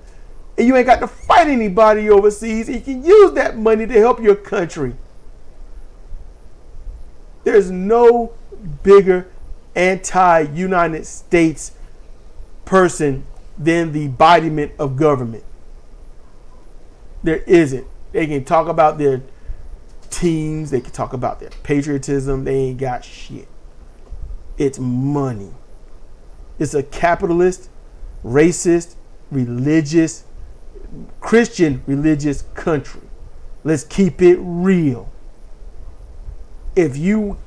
and you ain't got to fight anybody overseas, and you can use that money to help your country. There's no bigger anti-United States person than the embodiment of government. There isn't. They can talk about their teams, they can talk about their patriotism, they ain't got shit. It's money. It's a capitalist, racist, religious, Christian religious country. Let's keep it real. If you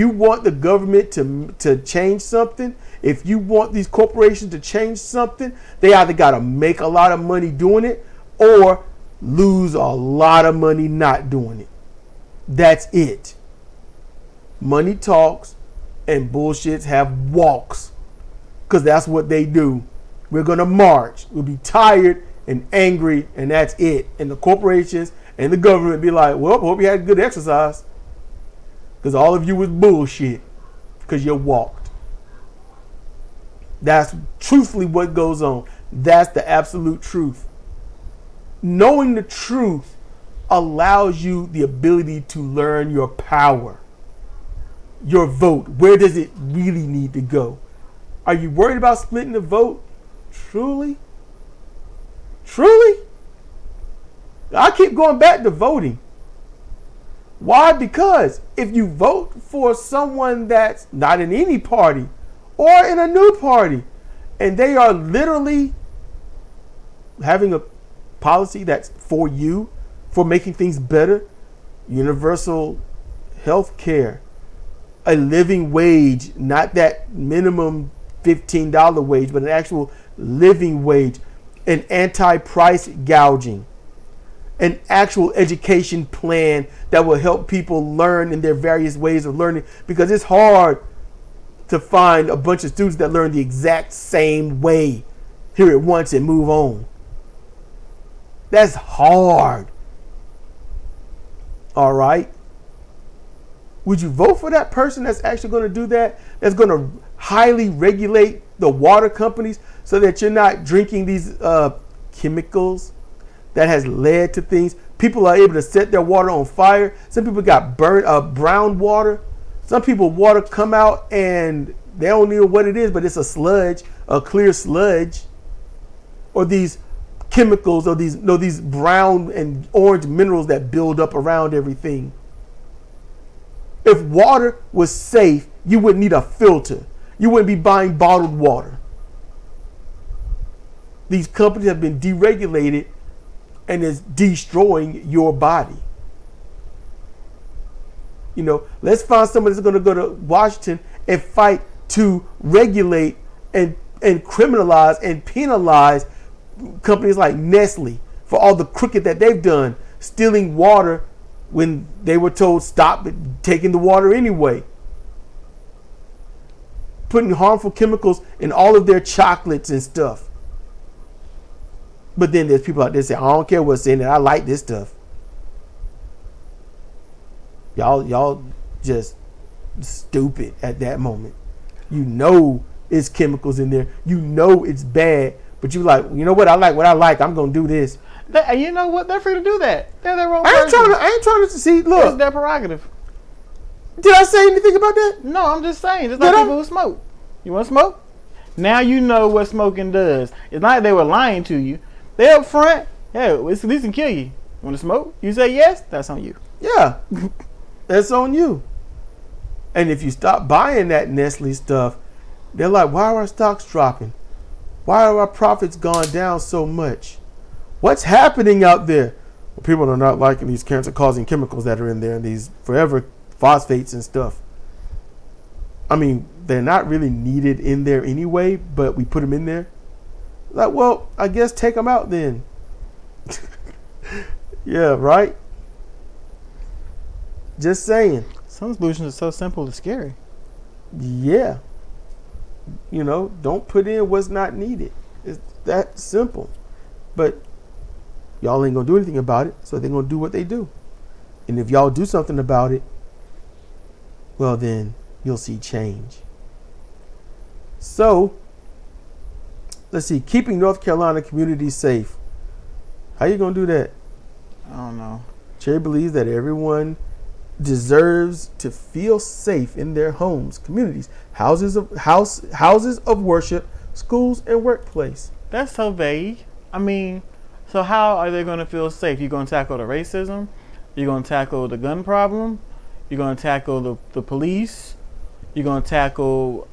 want the government to change something, if you want these corporations to change something, they either got to make a lot of money doing it or lose a lot of money not doing it. That's it. Money talks and bullshits have walks, because that's what they do. We're going to march. We'll be tired and angry, and that's it. And the corporations and the government be like, well, hope you had good exercise, because all of you was bullshit because you walked. That's truthfully what goes on. That's the absolute truth. Knowing the truth allows you the ability to learn your power, your vote. Where does it really need to go? Are you worried about splitting the vote? Truly? Truly? I keep going back to voting. Why? Because if you vote for someone that's not in any party or in a new party, and they are literally having a policy that's for you, for making things better, universal health care, a living wage, not that minimum $15 wage, but an actual living wage, an anti-price gouging, an actual education plan that will help people learn in their various ways of learning, because it's hard to find a bunch of students that learn the exact same way, hear it once and move on. That's hard. All right. Would you vote for that person that's actually going to do that? That's going to highly regulate the water companies so that you're not drinking these chemicals that has led to things. People are able to set their water on fire. Some people got brown water. Some people water come out and they don't know what it is, but it's a sludge, a clear sludge, or these chemicals, or these brown and orange minerals that build up around everything. If water was safe, you wouldn't need a filter. You wouldn't be buying bottled water. These companies have been deregulated and is destroying your body. You know, let's find somebody that's going to go to Washington and fight to regulate and criminalize and penalize companies like Nestle for all the crooked that they've done, stealing water when they were told stop taking the water anyway, putting harmful chemicals in all of their chocolates and stuff. But then there's people out there say, I don't care what's in it, I like this stuff. Y'all just stupid at that moment. You know it's chemicals in there. You know it's bad. But you like, you know what? I like. I'm going to do this. And you know what? They're free to do that. They're their own I ain't trying to see. Look. It's their prerogative. Did I say anything about that? No, I'm just saying. Just like people who smoke. You want to smoke? Now you know what smoking does. It's not like they were lying to you. They're up front. Hey, this can kill you. Want to smoke? You say yes? That's on you. Yeah. That's on you. And if you stop buying that Nestle stuff, they're like, why are our stocks dropping? Why are our profits gone down so much? What's happening out there? Well, people are not liking these cancer-causing chemicals that are in there, and these forever phosphates and stuff. I mean, they're not really needed in there anyway, but we put them in there. Like, well, I guess take them out then. Yeah, right? Just saying. Some solutions are so simple it's scary. Yeah. You know, don't put in what's not needed. It's that simple. But y'all ain't going to do anything about it, so they're going to do what they do. And if y'all do something about it, well, then you'll see change. So, let's see. Keeping North Carolina communities safe. How you going to do that? I don't know. Cheri believes that everyone deserves to feel safe in their homes, communities, houses of worship, schools, and workplace. That's so vague. I mean, so how are they going to feel safe? You're going to tackle the racism? You're going to tackle the gun problem? You're going to tackle the police? You're going to tackle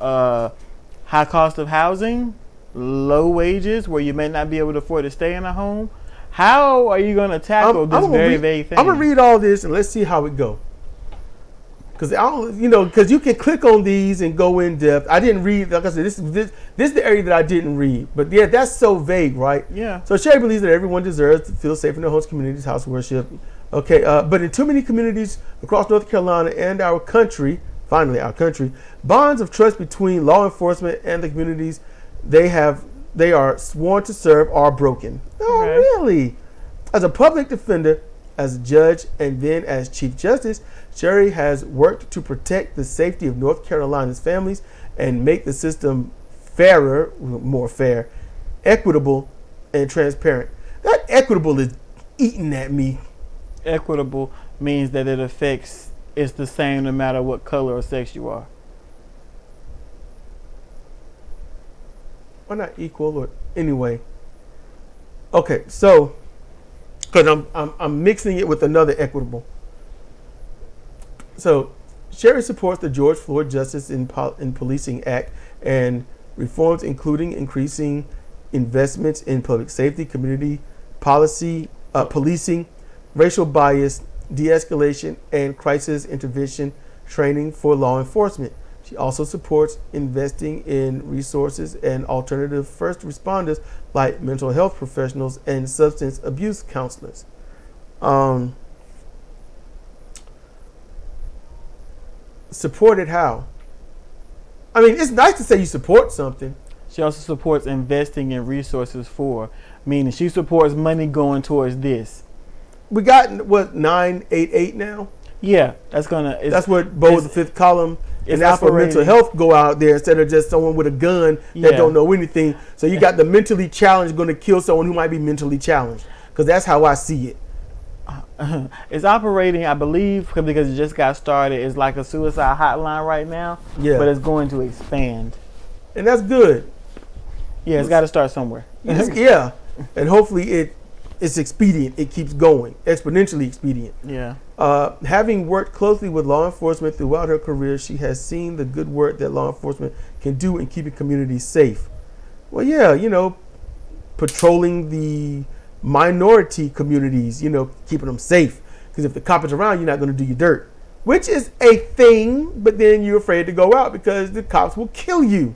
high cost of housing, low wages, where you may not be able to afford to stay in a home? How are you going to tackle this very vague thing? I'm going to read all this and let's see how it goes. Because you can click on these and go in depth. I didn't read, like I said, this is the area that I didn't read. But yeah, that's so vague, right? Yeah. So Cheri believes that everyone deserves to feel safe in their homes, communities, house worship. Okay, but in too many communities across North Carolina and our country, finally our country, bonds of trust between law enforcement and the communities they are sworn to serve are broken. Oh, okay. Really? As a public defender, as a judge, and then as Chief Justice, Cheri has worked to protect the safety of North Carolina's families and make the system fairer, more fair, equitable, and transparent. That equitable is eating at me. Equitable means that it's the same no matter what color or sex you are. Why not equal? Or anyway. Okay, so because I'm mixing it with another equitable. So, Cheri supports the George Floyd Justice in Policing Act and reforms, including increasing investments in public safety, community policy, policing, racial bias, de-escalation, and crisis intervention training for law enforcement. She also supports investing in resources and alternative first responders like mental health professionals and substance abuse counselors. Supported how? I mean, it's nice to say you support something. She also supports investing in resources for, meaning she supports money going towards this. We got what 988 now. Yeah, that's what Bo the fifth column, and that's where mental health go out there instead of just someone with a gun that don't know anything. So you got the mentally challenged going to kill someone who might be mentally challenged, because that's how I see it. It's operating, I believe, because it just got started. It's like a suicide hotline right now, but it's going to expand, and that's good. Yeah, it's got to start somewhere. Yeah, and hopefully it's expedient. It keeps going, exponentially expedient. Yeah. Having worked closely with law enforcement throughout her career, she has seen the good work that law enforcement can do in keeping communities safe. Well, yeah, patrolling the minority communities, keeping them safe. Because if the cop is around, you're not going to do your dirt, which is a thing, but then you're afraid to go out because the cops will kill you.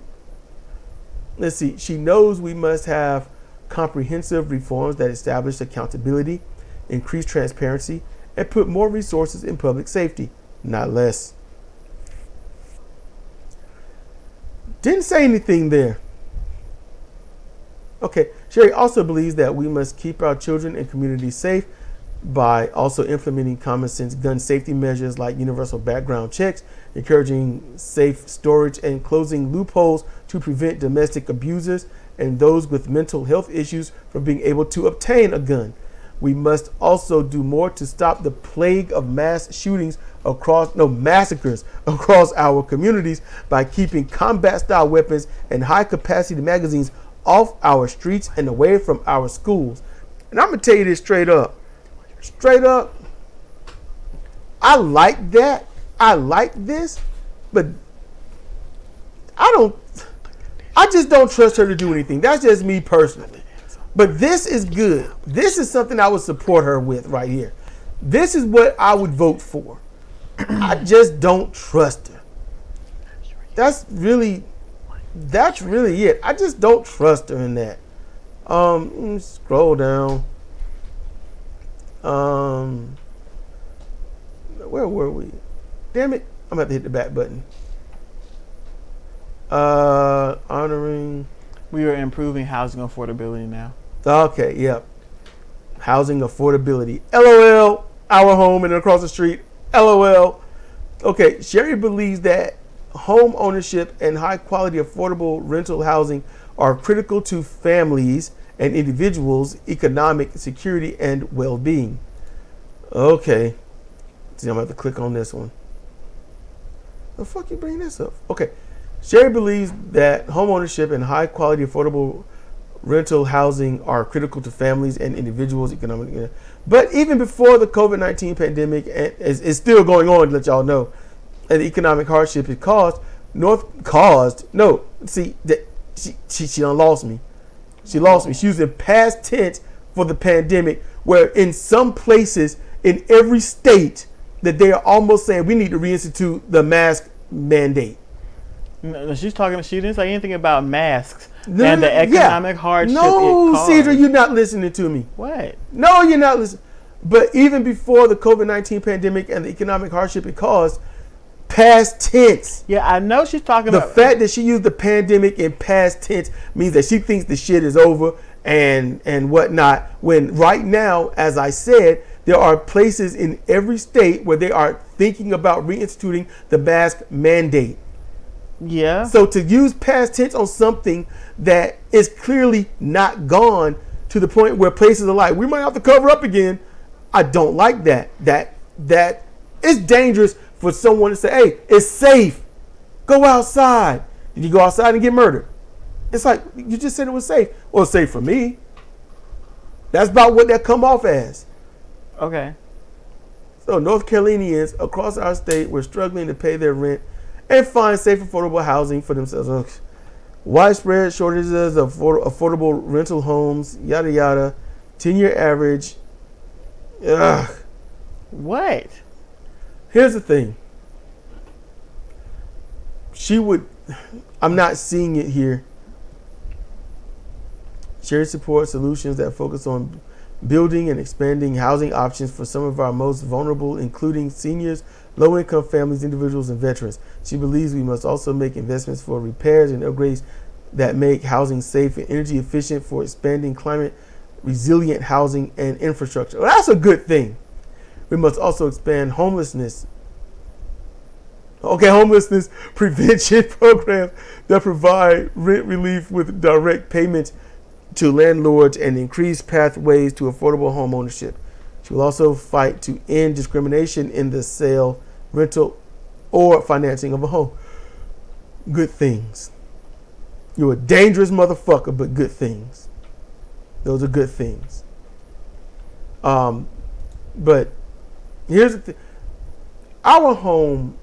Let's see. She knows we must have comprehensive reforms that establish accountability, increase transparency, and put more resources in public safety, not less. Didn't say anything there. Okay, Cheri also believes that we must keep our children and communities safe by also implementing common sense gun safety measures like universal background checks, encouraging safe storage, and closing loopholes to prevent domestic abusers and those with mental health issues from being able to obtain a gun. We must also do more to stop the plague of massacres across our communities by keeping combat-style weapons and high-capacity magazines off our streets and away from our schools. And I'm going to tell you this straight up. I like that. I like this, but I just don't trust her to do anything. That's just me personally. But this is good. This is something I would support her with right here. This is what I would vote for. I just don't trust her. That's really it. I just don't trust her in that. Scroll down. Where were we? Damn it. I'm going to have to hit the back button. Honoring. We are improving housing affordability now. Okay, yep. Housing affordability. LOL. Our home and across the street. LOL. Okay, Cheri believes that home ownership and high quality affordable rental housing are critical to families and individuals' economic security and well-being. Okay. See, I'm going to have to click on this one. The fuck you bring this up? Okay. Cheri believes that home ownership and high quality affordable rental housing are critical to families and individuals' economic. But even before the COVID-19 pandemic is still going on, to let y'all know, and the economic hardship it caused, she done lost me. She lost me. She was in past tense for the pandemic, where in some places in every state that they are almost saying we need to reinstitute the mask mandate. No, she didn't say anything about masks and the economic hardship it caused. Sidra, you're not listening to me. What? No, you're not listening. But even before the COVID-19 pandemic and the economic hardship it caused, past tense. Yeah, I know she's talking about. The fact that she used the pandemic in past tense means that she thinks the shit is over and whatnot. When right now, as I said, there are places in every state where they are thinking about reinstituting the mask mandate. Yeah. So to use past tense on something that is clearly not gone to the point where places are like, we might have to cover up again. I don't like that. That it's dangerous for someone to say, hey, it's safe. Go outside. Did you go outside and get murdered? It's like you just said it was safe. Well, safe for me. That's about what that come off as. Okay. So North Carolinians across our state were struggling to pay their rent and find safe, affordable housing for themselves. Ugh. Widespread shortages of affordable rental homes, yada yada. 10-year average. Ugh. What? Here's the thing. I'm not seeing it here. Cheri supports solutions that focus on building and expanding housing options for some of our most vulnerable, including seniors, low-income families, individuals, and veterans. She believes we must also make investments for repairs and upgrades that make housing safe and energy efficient for expanding climate resilient housing and infrastructure. Well, that's a good thing. We must also expand homelessness prevention programs that provide rent relief with direct payments to landlords and increase pathways to affordable home ownership. She will also fight to end discrimination in the sale, rental, or financing of a home. Good things. You're a dangerous motherfucker, but good things. Those are good things. But here's the thing. Our home,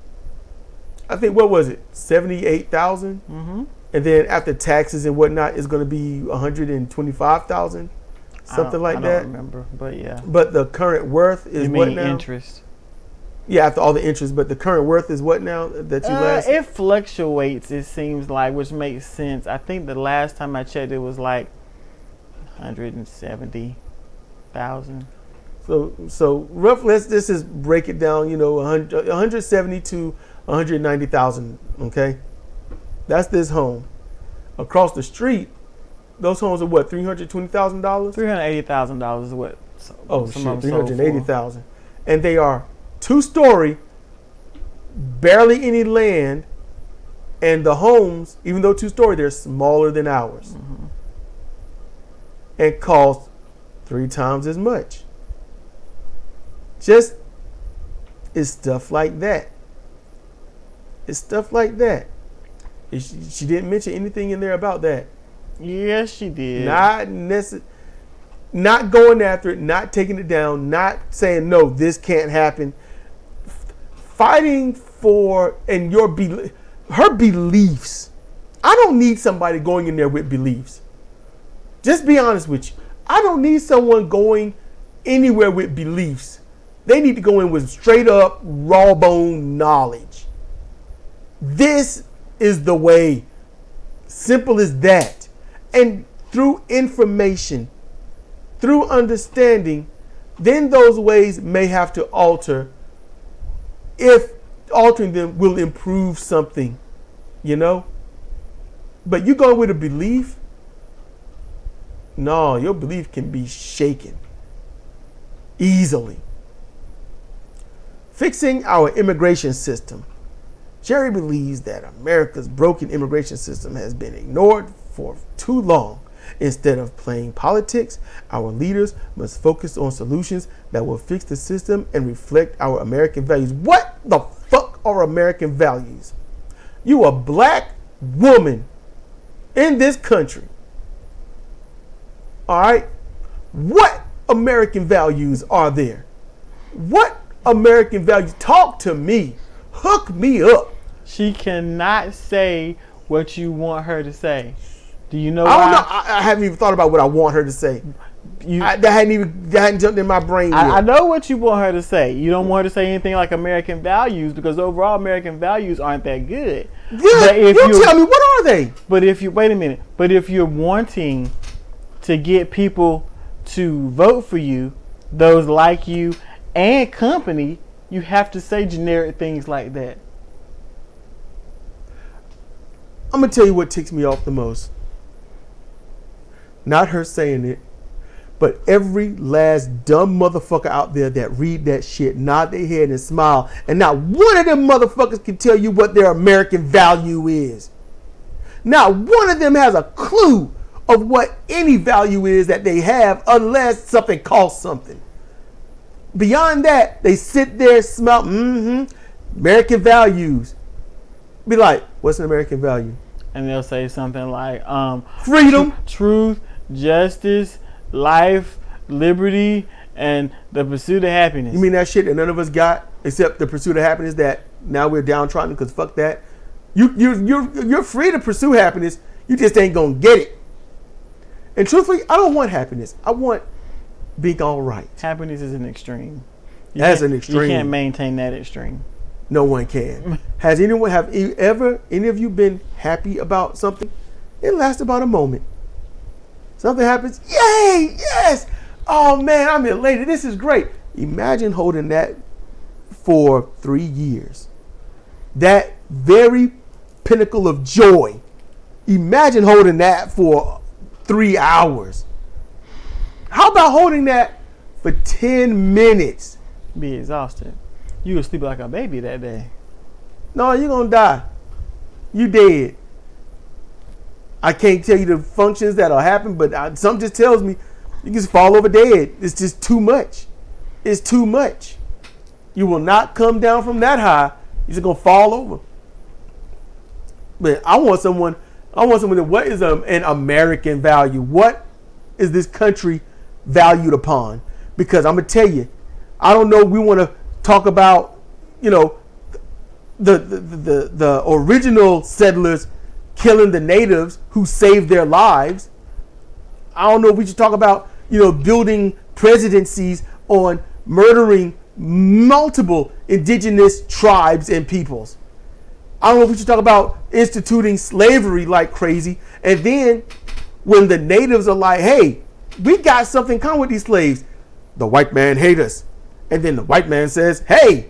I think, what was it? 78,000? Mm-hmm. And then after taxes and whatnot, it's going to be 125,000, something like that. I don't remember, but yeah. But the current worth is what now? Interest? Yeah, after all the interest. But the current worth is what now that you last? It fluctuates. It seems like, which makes sense. I think the last time I checked, it was like 170,000. So roughly, let's just break it down. 170 to 190,000. Okay. That's this home. Across the street, those homes are what, $320,000? $380,000 is what. Oh shit, $380,000, and they are 2-story, barely any land, and the homes, even though 2-story, they're smaller than ours, and cost 3 times as much. It's stuff like that. It's stuff like that. She didn't mention anything in there about that. Yes, she did. Not going after it, not taking it down, not saying no, this can't happen. Fighting for her beliefs. I don't need somebody going in there with beliefs. Just be honest with you. I don't need someone going anywhere with beliefs. They need to go in with straight up raw bone knowledge. This is the way. Simple as that. And through information, through understanding, then those ways may have to alter if altering them will improve something, But you go with a belief, no, your belief can be shaken easily. Fixing our immigration system. Cheri believes that America's broken immigration system has been ignored for too long. Instead of playing politics, our leaders must focus on solutions that will fix the system and reflect our American values. What the fuck are American values? You a black woman in this country. All right? What American values are there? What American values? Talk to me. Hook me up. She cannot say what you want her to say. Do you know why? I don't know. I haven't even thought about what I want her to say. That hadn't jumped in my brain yet. I know what you want her to say. You don't want her to say anything like American values, because overall American values aren't that good. Good. You tell me, what are they? But if you wait a minute. But if you're wanting to get people to vote for you, those like you and company, you have to say generic things like that. I'm gonna tell you what ticks me off the most. Not her saying it, but every last dumb motherfucker out there that read that shit, nod their head and smile, and not one of them motherfuckers can tell you what their American value is. Not one of them has a clue of what any value is that they have, unless something costs something. Beyond that, they sit there, smile, American values. Be like, what's an American value? And they'll say something like, freedom, truth, justice, life, liberty, and the pursuit of happiness. You mean that shit that none of us got except the pursuit of happiness that now we're downtrodden because fuck that. You're free to pursue happiness. You just ain't gonna get it. And truthfully, I don't want happiness. I want being all right. Happiness is an extreme. That's an extreme. You can't maintain that extreme. No one can. Have any of you been happy about something? It lasts about a moment. Something happens. Yay! Yes! Oh man, I'm elated. This is great. Imagine holding that for 3 years. That very pinnacle of joy. Imagine holding that for 3 hours. How about holding that for 10 minutes? Be exhausted. You will sleep like a baby that day. No, you're going to die. You dead. I can't tell you the functions that'll happen, but something just tells me you just fall over dead. It's just too much. It's too much. You will not come down from that high. You're just going to fall over. But I want someone that, what is an American value? What is this country valued upon? Because I'm going to tell you, I don't know, we want to talk about, the original settlers killing the natives who saved their lives. I don't know if we should talk about, building presidencies on murdering multiple indigenous tribes and peoples. I don't know if we should talk about instituting slavery like crazy. And then when the natives are like, hey, we got something in common with these slaves. The white man hate us. And then the white man says, hey,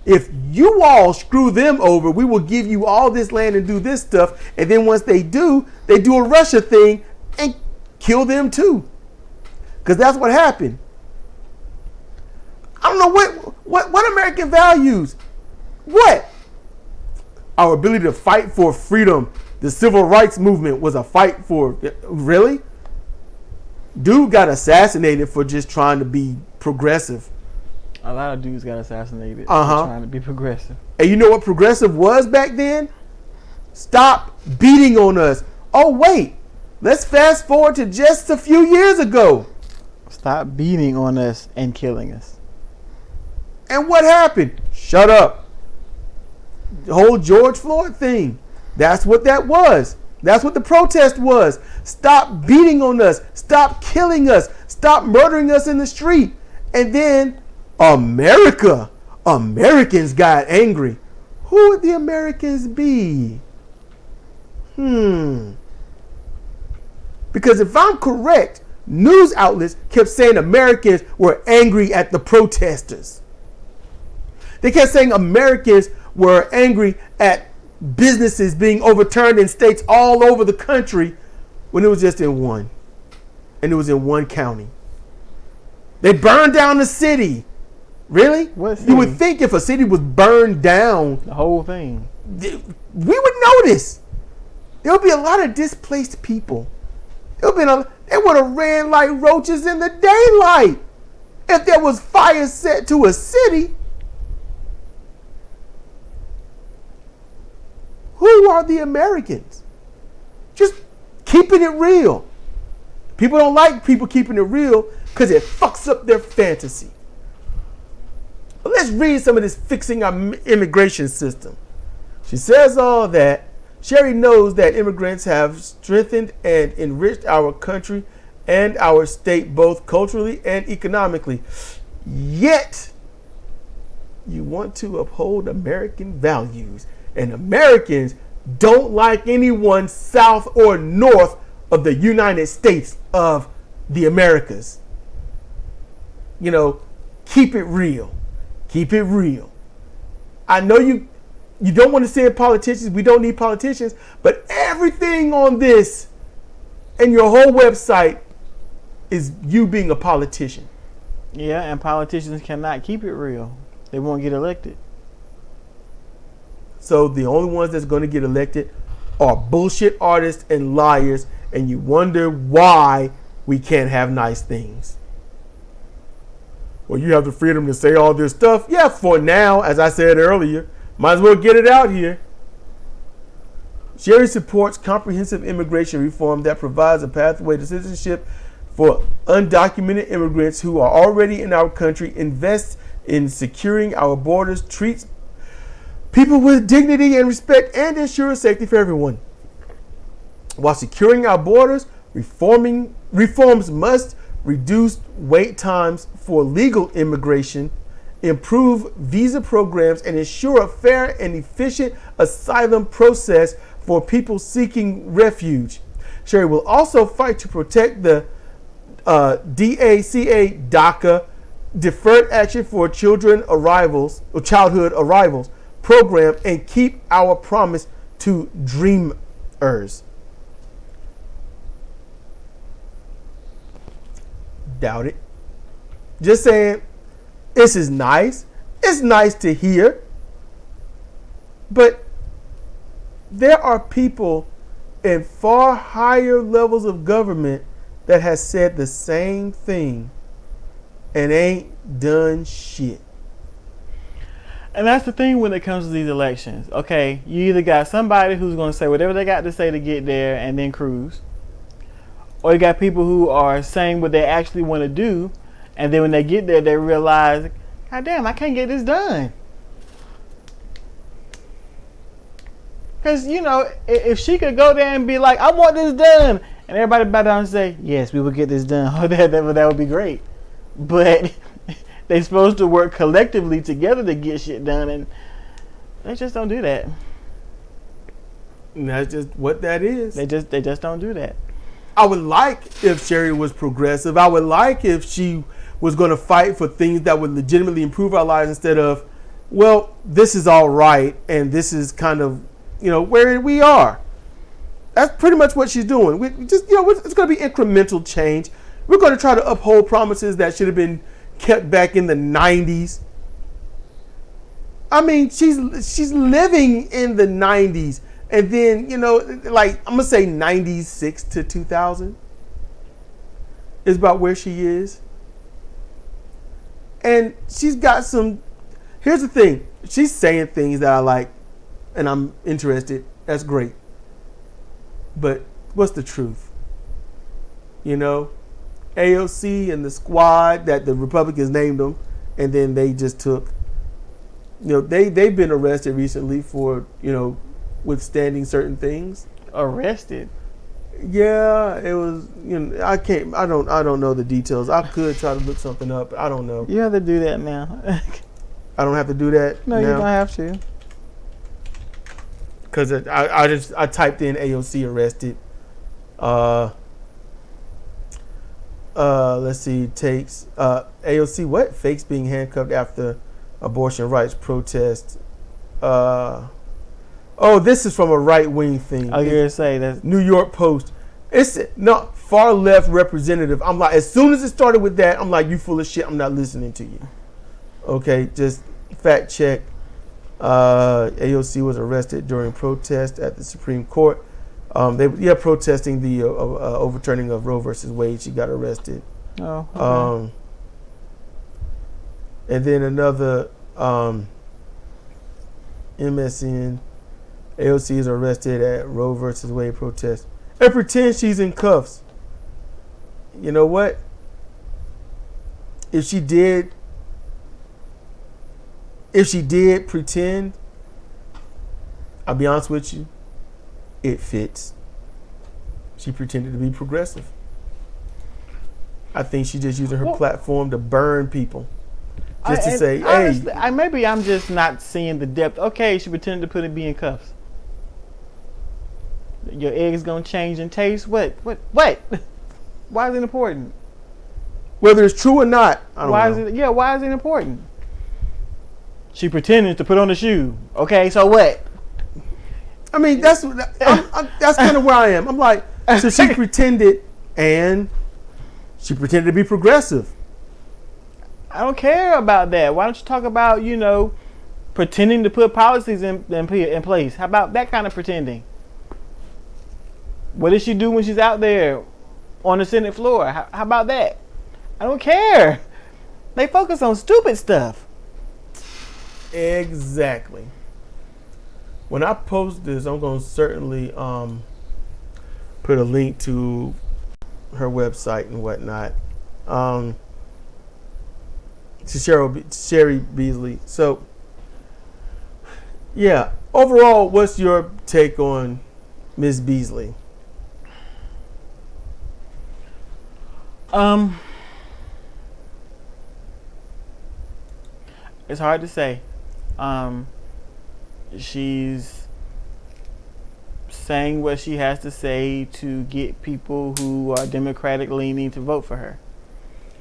if you all screw them over, we will give you all this land and do this stuff. And then once they do a Russia thing and kill them too. Because that's what happened. I don't know what American values. What? Our ability to fight for freedom. The civil rights movement was a fight for, really? Dude got assassinated for just trying to be progressive. A lot of dudes got assassinated for trying to be progressive. And you know what progressive was back then? Stop beating on us. Oh, wait. Let's fast forward to just a few years ago. Stop beating on us and killing us. And what happened? Shut up. The whole George Floyd thing. That's what that was. That's what the protest was. Stop beating on us. Stop killing us. Stop murdering us in the street. And then Americans got angry. Who would the Americans be? Because if I'm correct, news outlets kept saying Americans were angry at the protesters. They kept saying Americans were angry at businesses being overturned in states all over the country when it was just in one. And it was in one county. They burned down the city. Really? What city? You would think if a city was burned down, the whole thing, we would notice. There would be a lot of displaced people. They would have ran like roaches in the daylight if there was fire set to a city. Who are the Americans? Just keeping it real. People don't like people keeping it real because it fucks up their fantasy. But let's read some of this fixing our immigration system. She says all that. Cheri knows that immigrants have strengthened and enriched our country and our state both culturally and economically. Yet, you want to uphold American values. And Americans don't like anyone south or north of the United States of the Americas. Keep it real. Keep it real. I know you don't want to say politicians. We don't need politicians. But everything on this and your whole website is you being a politician. Yeah, and politicians cannot keep it real. They won't get elected. So the only ones that's going to get elected are bullshit artists and liars, and you wonder why we can't have nice things. Well, you have the freedom to say all this stuff. Yeah, for now, as I said earlier, might as well get it out here. Cheri supports comprehensive immigration reform that provides a pathway to citizenship for undocumented immigrants who are already in our country, invests in securing our borders, treats people with dignity and respect, and ensures safety for everyone. While securing our borders, reforms must reduce wait times for legal immigration, improve visa programs, and ensure a fair and efficient asylum process for people seeking refuge. Cheri will also fight to protect the DACA Deferred Action for Childhood Arrivals program and keep our promise to dreamers. Doubt it. Just saying, this is nice. It's nice to hear. But there are people in far higher levels of government that has said the same thing and ain't done shit. And that's the thing when it comes to these elections. Okay, you either got somebody who's going to say whatever they got to say to get there and then cruise, or you got people who are saying what they actually want to do, and then when they get there, they realize, God damn, I can't get this done. Because, you know, if she could go there and be like, I want this done, and everybody bow down and say, yes, we will get this done, oh, that would be great. But they're supposed to work collectively together to get shit done, and they just don't do that. And that's just what that is. They just don't do that. I would like if Cheri was progressive. I would like if she was going to fight for things that would legitimately improve our lives instead of, well, this is all right and this is kind of, you know, where we are. That's pretty much what she's doing. We just, you know, it's going to be incremental change. We're going to try to uphold promises that should have been kept back in the 90s. I mean, she's living in the 90s. And then, you know, like, I'm going to say 96 to 2000 is about where she is. And she's got some, here's the thing. She's saying things that I like and I'm interested. That's great. But what's the truth? You know, AOC and the squad that the Republicans named them, and then they just took, you know, they've been arrested recently for, you know, withstanding certain things. Arrested? Yeah, it was, you know, I don't know the details. I could try to look something up, but I don't know. You have to do that now. I don't have to do that. No, now? You don't have to. Because I typed in AOC arrested. Let's see, takes AOC what? Fakes being handcuffed after abortion rights protest. Oh, this is from a right-wing thing. I was going to say that. New York Post. It's not far left representative. I'm like, as soon as it started with that, I'm like, you full of shit. I'm not listening to you. Okay, just fact check. AOC was arrested during protest at the Supreme Court. They protesting the overturning of Roe versus Wade. She got arrested. Oh. Okay. And then another MSN. AOC is arrested at Roe versus Wade protest and pretends she's in cuffs. You know what? If she did pretend, I'll be honest with you, it fits. She pretended to be progressive. I think she's just using her platform to burn people. Just to say, honestly, hey. Maybe I'm just not seeing the depth. Okay, she pretended to be in cuffs. Your eggs gonna change in taste? What? Why is it important? Whether it's true or not, I don't know. Why is it important? She pretended to put on a shoe. Okay, so what? I mean, that's kind of where I am. I'm like, so she pretended, and she pretended to be progressive. I don't care about that. Why don't you talk about, you know, pretending to put policies in place? How about that kind of pretending? What does she do when she's out there on the Senate floor? How about that? I don't care. They focus on stupid stuff. Exactly. when I post this, I'm going to certainly put a link to her website and whatnot. To Cheri Beasley. So, yeah. Overall, what's your take on Miss Beasley? It's hard to say. She's saying what she has to say to get people who are Democratic leaning to vote for her.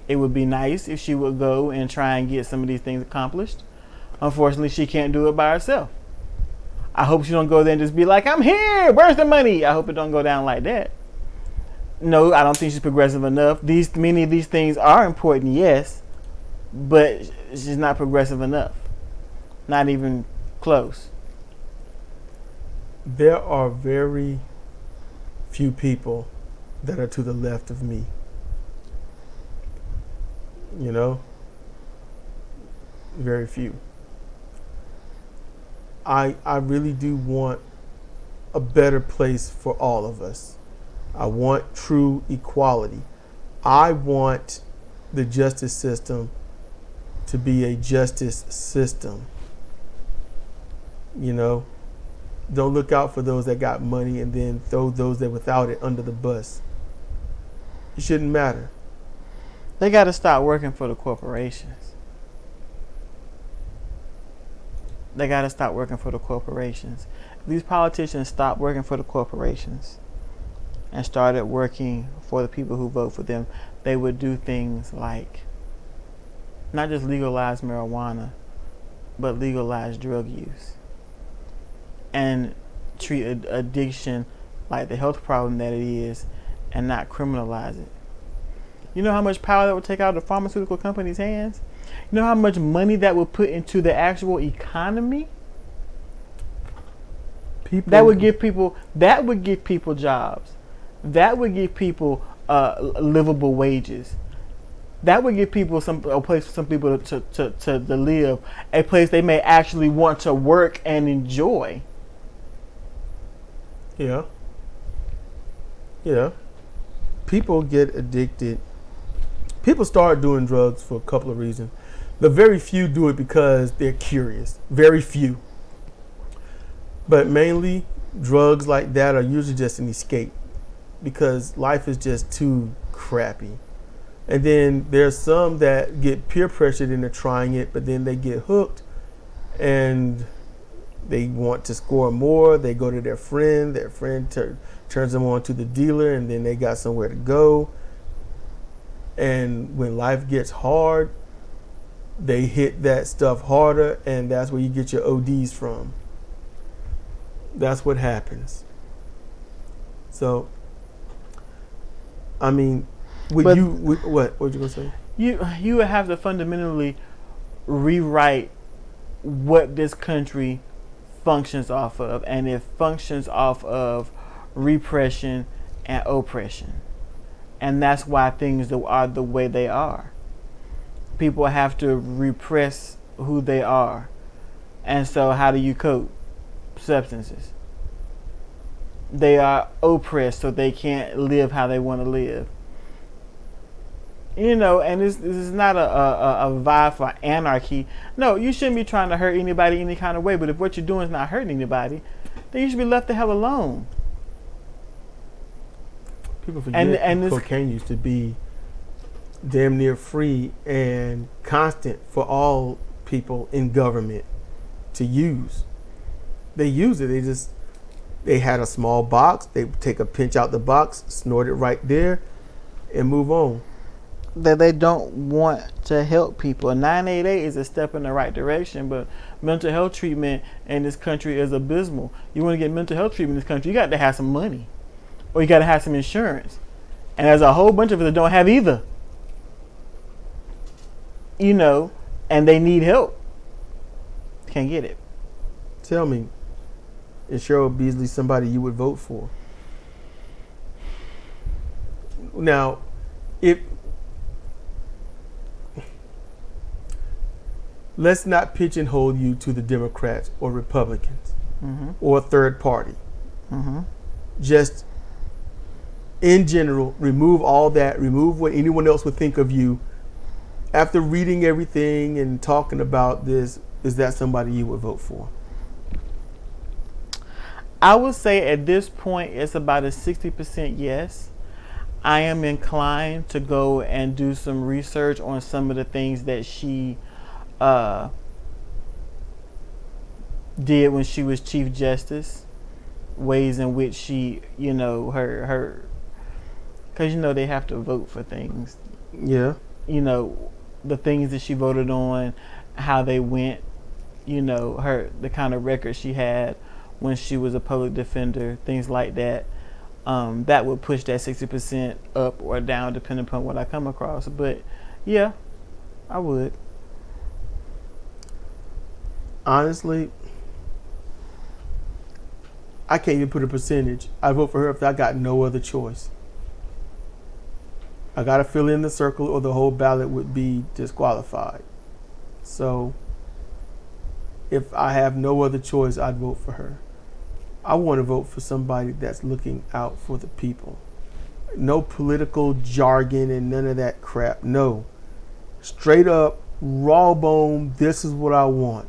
It would be nice if she would go and try and get some of these things accomplished. Unfortunately, she can't do it by herself. I hope she don't go there and just be like, I'm here, where's the money? I hope it don't go down like that. No, I don't think she's progressive enough. Many of these things are important, yes, but she's not progressive enough. Not even close. There are very few people that are to the left of me. You know? Very few. I really do want a better place for all of us. I want true equality. I want the justice system to be a justice system. You know? Don't look out for those that got money and then throw those that without it under the bus. It shouldn't matter. They got to stop working for the corporations. They got to stop working for the corporations. If these politicians stopped working for the corporations and started working for the people who vote for them, they would do things like not just legalize marijuana, but legalize drug use and treat addiction like the health problem that it is and not criminalize it. You know how much power that would take out of the pharmaceutical companies' hands? You know how much money that would put into the actual economy? That would give people jobs. That would give people livable wages. That would give people a place for some people to live, a place they may actually want to work and enjoy. Yeah. Yeah. People get addicted. People start doing drugs for a couple of reasons. The very few do it because they're curious. Very few. But mainly, drugs like that are usually just an escape because life is just too crappy. And then there's some that get peer pressured into trying it, but then they get hooked and they want to score more. They go to their friend. Their friend turns them on to the dealer, and then they got somewhere to go. And when life gets hard, they hit that stuff harder, and that's where you get your ODs from. That's what happens. So, I mean, what you gonna say? You would have to fundamentally rewrite what this country functions off of, and it functions off of repression and oppression. And that's why things are the way they are. People have to repress who they are. And so how do you cope? Substances. They are oppressed, so they can't live how they want to live. You know, and this is not a vibe for anarchy. No, you shouldn't be trying to hurt anybody any kind of way, but if what you're doing is not hurting anybody, then you should be left the hell alone. People forget cocaine used to be damn near free and constant for all people in government to use. They use it. They had a small box. They take a pinch out the box, snort it right there, and move on. That they don't want to help people. 988 is a step in the right direction, but mental health treatment in this country is abysmal. You want to get mental health treatment in this country, you got to have some money. Or you got to have some insurance. And there's a whole bunch of us that don't have either. You know, and they need help. Can't get it. Tell me, is Cheri Beasley somebody you would vote for? Now, let's not pigeonhole you to the Democrats or Republicans. or a third party. Just in general, remove all that. Remove what anyone else would think of you. After reading everything and talking about this, is that somebody you would vote for? I would say at this point it's about a 60% yes. I am inclined to go and do some research on some of the things that she did when she was Chief Justice, ways in which she, her, because they have to vote for things. Yeah. The things that she voted on, how they went, the kind of record she had when she was a public defender, things like that. That would push that 60% up or down depending upon what I come across. But yeah, I would. Honestly, I can't even put a percentage. I vote for her if I got no other choice. I got to fill in the circle or the whole ballot would be disqualified. So if I have no other choice, I'd vote for her. I want to vote for somebody that's looking out for the people. No political jargon and none of that crap. No. Straight up, raw bone, this is what I want.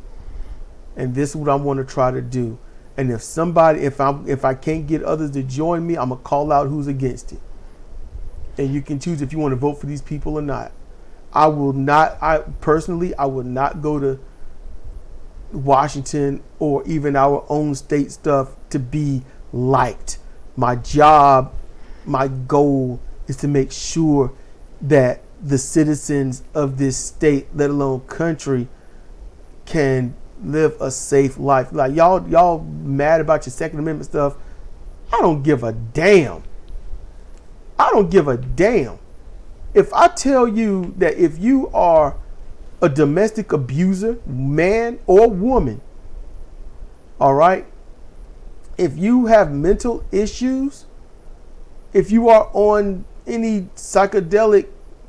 And this is what I want to try to do. And if I can't get others to join me, I'm going to call out who's against it. And you can choose if you want to vote for these people or not. I will not go to Washington or even our own state stuff to be liked. My job, my goal is to make sure that the citizens of this state, let alone country, can live a safe life. Like y'all mad about your Second Amendment stuff. I don't give a damn. I don't give a damn. If I tell you that if you are a domestic abuser, man or woman, all right, if you have mental issues, if you are on any psychedelic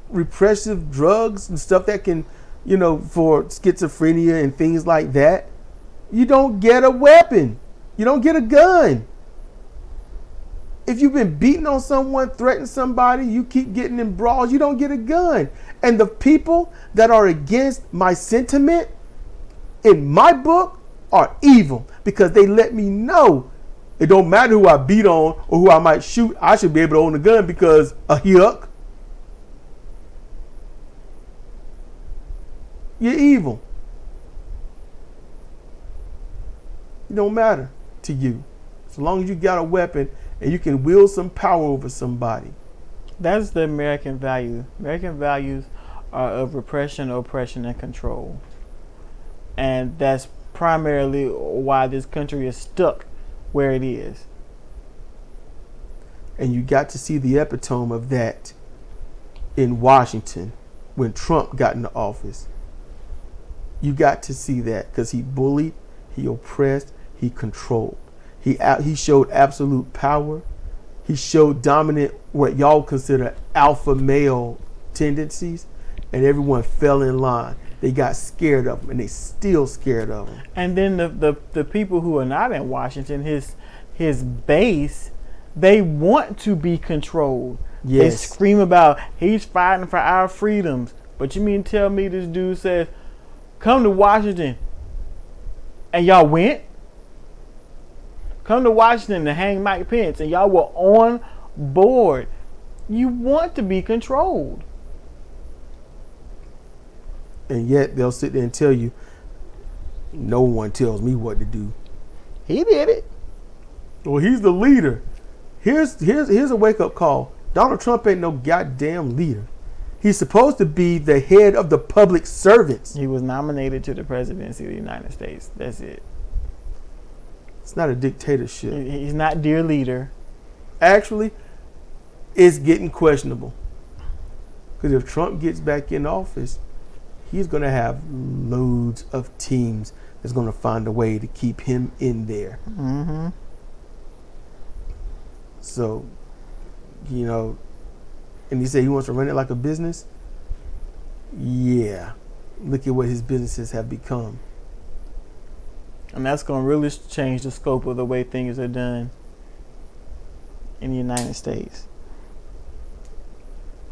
repressive drugs and stuff that can, for schizophrenia and things like that, you don't get a weapon. You don't get a gun. If you've been beating on someone, threatening somebody, you keep getting in brawls, you don't get a gun. And the people that are against my sentiment, in my book, are evil because they let me know it don't matter who I beat on or who I might shoot. I should be able to own a gun because a yuck. You're evil. It don't matter to you. As long as you got a weapon and you can wield some power over somebody. That's the American value. American values are of repression, oppression, and control. And that's primarily why this country is stuck where it is. And you got to see the epitome of that in Washington when Trump got into office. You got to see that because he bullied, he oppressed, he controlled. He showed absolute power. He showed dominant, what y'all consider alpha male tendencies, and everyone fell in line. They got scared of him, and they still scared of him. And then the people who are not in Washington, his base, they want to be controlled. Yes. They scream about he's fighting for our freedoms. But you mean tell me this dude says, come to Washington, and y'all went? Come to Washington to hang Mike Pence, and y'all were on board. You want to be controlled. And yet they'll sit there and tell you, no one tells me what to do. He did it. Well, he's the leader. Here's a wake-up call. Donald Trump ain't no goddamn leader. He's supposed to be the head of the public servants. He was nominated to the presidency of the United States. That's it. It's not a dictatorship. He's not dear leader. Actually, it's getting questionable. Because if Trump gets back in office, he's going to have loads of teams that's going to find a way to keep him in there. Mm-hmm. So, and he said he wants to run it like a business. Yeah. Look at what his businesses have become. And that's going to really change the scope of the way things are done in the United States.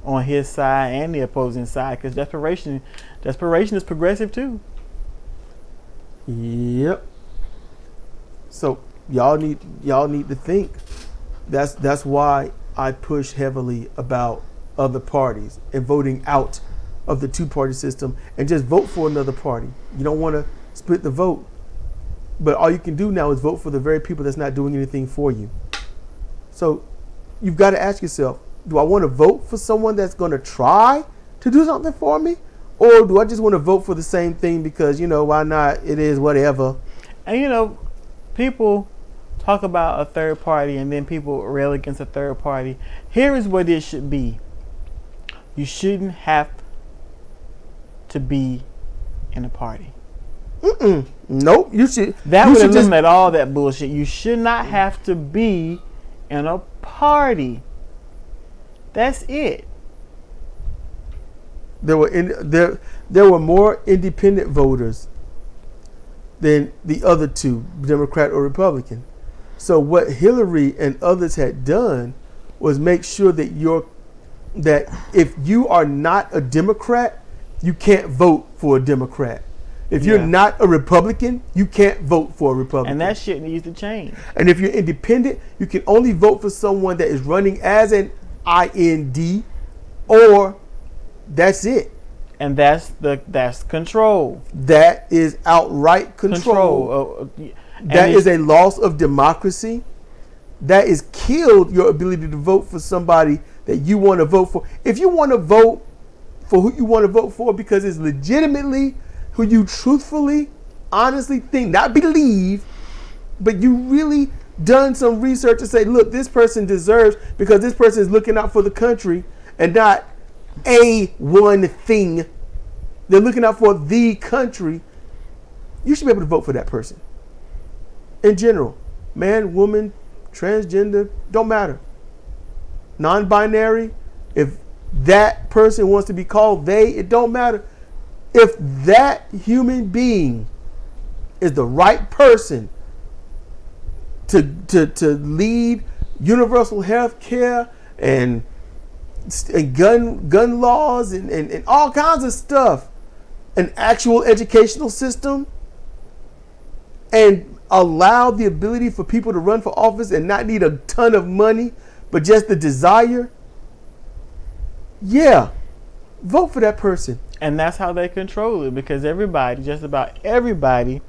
On his side and the opposing side, because desperation is progressive too. Yep. So y'all need to think. That's why I push heavily about other parties and voting out of the two-party system and just vote for another party. You don't want to split the vote, but all you can do now is vote for the very people that's not doing anything for you. So you've got to ask yourself, do I want to vote for someone that's going to try to do something for me? Or do I just want to vote for the same thing because, why not? It is whatever. And, people talk about a third party and then people rail against a third party. Here is what it should be. You shouldn't have to be in a party. Nope. You should. That would eliminate all that bullshit. You should not have to be in a party. That's it. There were more independent voters than the other two, Democrat or Republican. So what Hillary and others had done was make sure that if you are not a Democrat, you can't vote for a Democrat. If you're not a Republican, you can't vote for a Republican. And that shit needs to change. And if you're independent, you can only vote for someone that is running as an IND, or that's it. And that's control. That is outright control. That is a loss of democracy. That is killed your ability to vote for somebody that you want to vote for. If you want to vote for who you want to vote for because it's legitimately who you truthfully, honestly think, not believe, but you really done some research to say, look, this person deserves, because this person is looking out for the country and not a one thing. They're looking out for the country. You should be able to vote for that person. In general, man, woman, transgender, don't matter. Non-binary, if that person wants to be called they, it don't matter. If that human being is the right person to lead universal health care and gun laws and all kinds of stuff, an actual educational system, and allow the ability for people to run for office and not need a ton of money, but just the desire, vote for that person. And that's how they control it, because everybody, just about everybody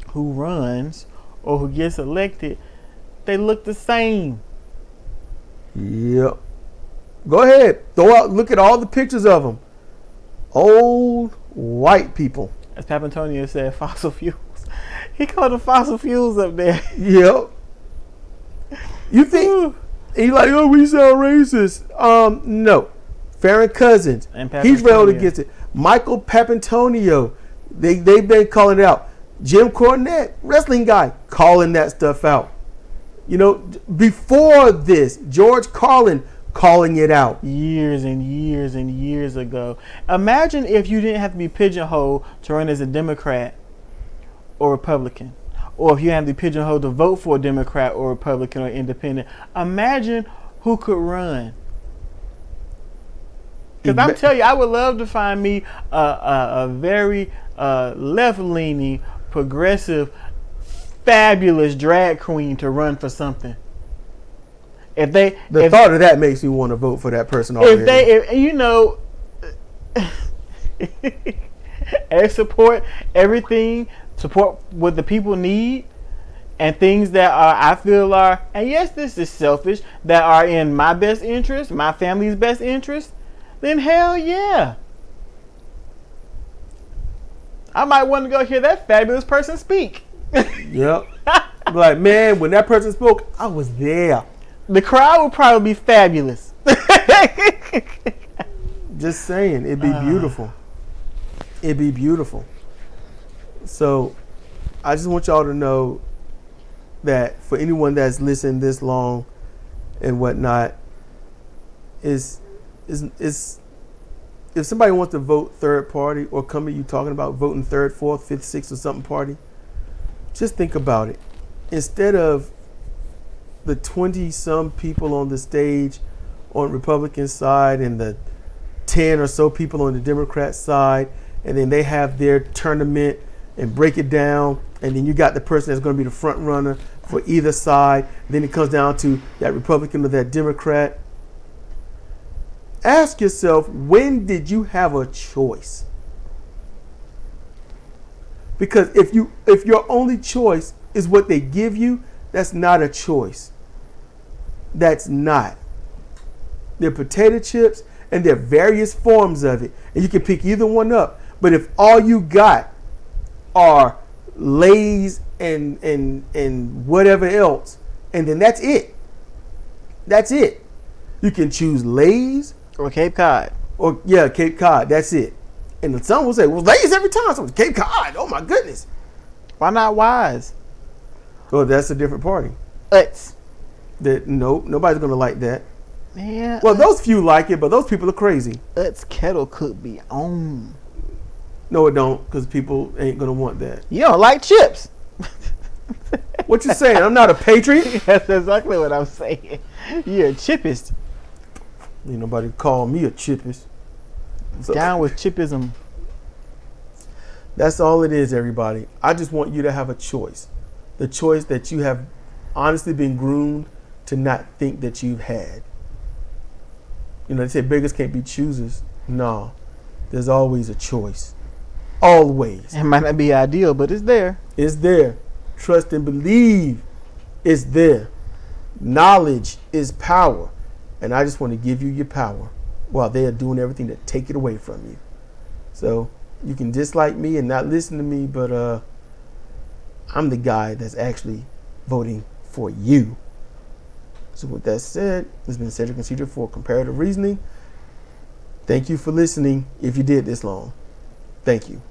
who runs or who gets elected, they look the same. Yep. Go ahead. Look at all the pictures of them. Old white people. As Papantonio said, fossil fuels. He called them fossil fuels up there. Yep. You think, and you're like, oh, we sound racist. No. Farron Cousins, he's railed against it. Michael Papantonio, they've been calling it out. Jim Cornette, wrestling guy, calling that stuff out. Before this, George Carlin calling it out. Years and years and years ago. Imagine if you didn't have to be pigeonholed to run as a Democrat or Republican. Or if you had to be pigeonholed to vote for a Democrat or Republican or independent. Imagine who could run. Because I'm telling you, I would love to find me a very left-leaning, progressive, fabulous drag queen to run for something. The thought of that makes me want to vote for that person already. And support everything, support what the people need, and things that I feel are, and yes, this is selfish, that are in my best interest, my family's best interest. Then hell yeah. I might want to go hear that fabulous person speak. Yep. Like, man, when that person spoke, I was there. The crowd would probably be fabulous. Just saying, it'd be beautiful. It'd be beautiful. So, I just want y'all to know that for anyone that's listened this long and whatnot, is if somebody wants to vote third party or come at you talking about voting third, fourth, fifth, sixth or something party, Just think about it. Instead of the 20-some people on the stage on Republican side and the 10 or so people on the Democrat side, and then they have their tournament and break it down, and then you got the person that's going to be the front runner for either side. Then it comes down to that Republican or that Democrat. Ask yourself, when did you have a choice? Because if your only choice is what they give you, that's not a choice. That's not. They're potato chips, and there are various forms of it, and you can pick either one up. But if all you got are Lay's and whatever else, and then that's it. That's it. You can choose Lay's Or Cape Cod. or Cape Cod. That's it. And then some will say, well, Lay's every time. So Cape Cod. Oh my goodness. Why not Wise? Well, that's a different party. Utz. Nobody's gonna like that. Man. Well, those few like it, but those people are crazy. Utz kettle could be on. No, it don't, because people ain't gonna want that. You don't like chips. What you saying? I'm not a patriot. That's exactly what I'm saying. You're a chipist. Ain't nobody call me a chipist. So, Down with chipism. that's all it is, everybody. I just want you to have a choice. The choice that you have honestly been groomed to not think that you've had. You know, they say beggars can't be choosers. No, there's always a choice. Always. It might not be ideal, but it's there. It's there. Trust and believe. It's there. Knowledge is power. And I just want to give you your power while they are doing everything to take it away from you. So you can dislike me and not listen to me, but I'm the guy that's actually voting for you. So with that said, it's been Sedrik and Sidra for Comparative Reasoning. Thank you for listening if you did this long. Thank you.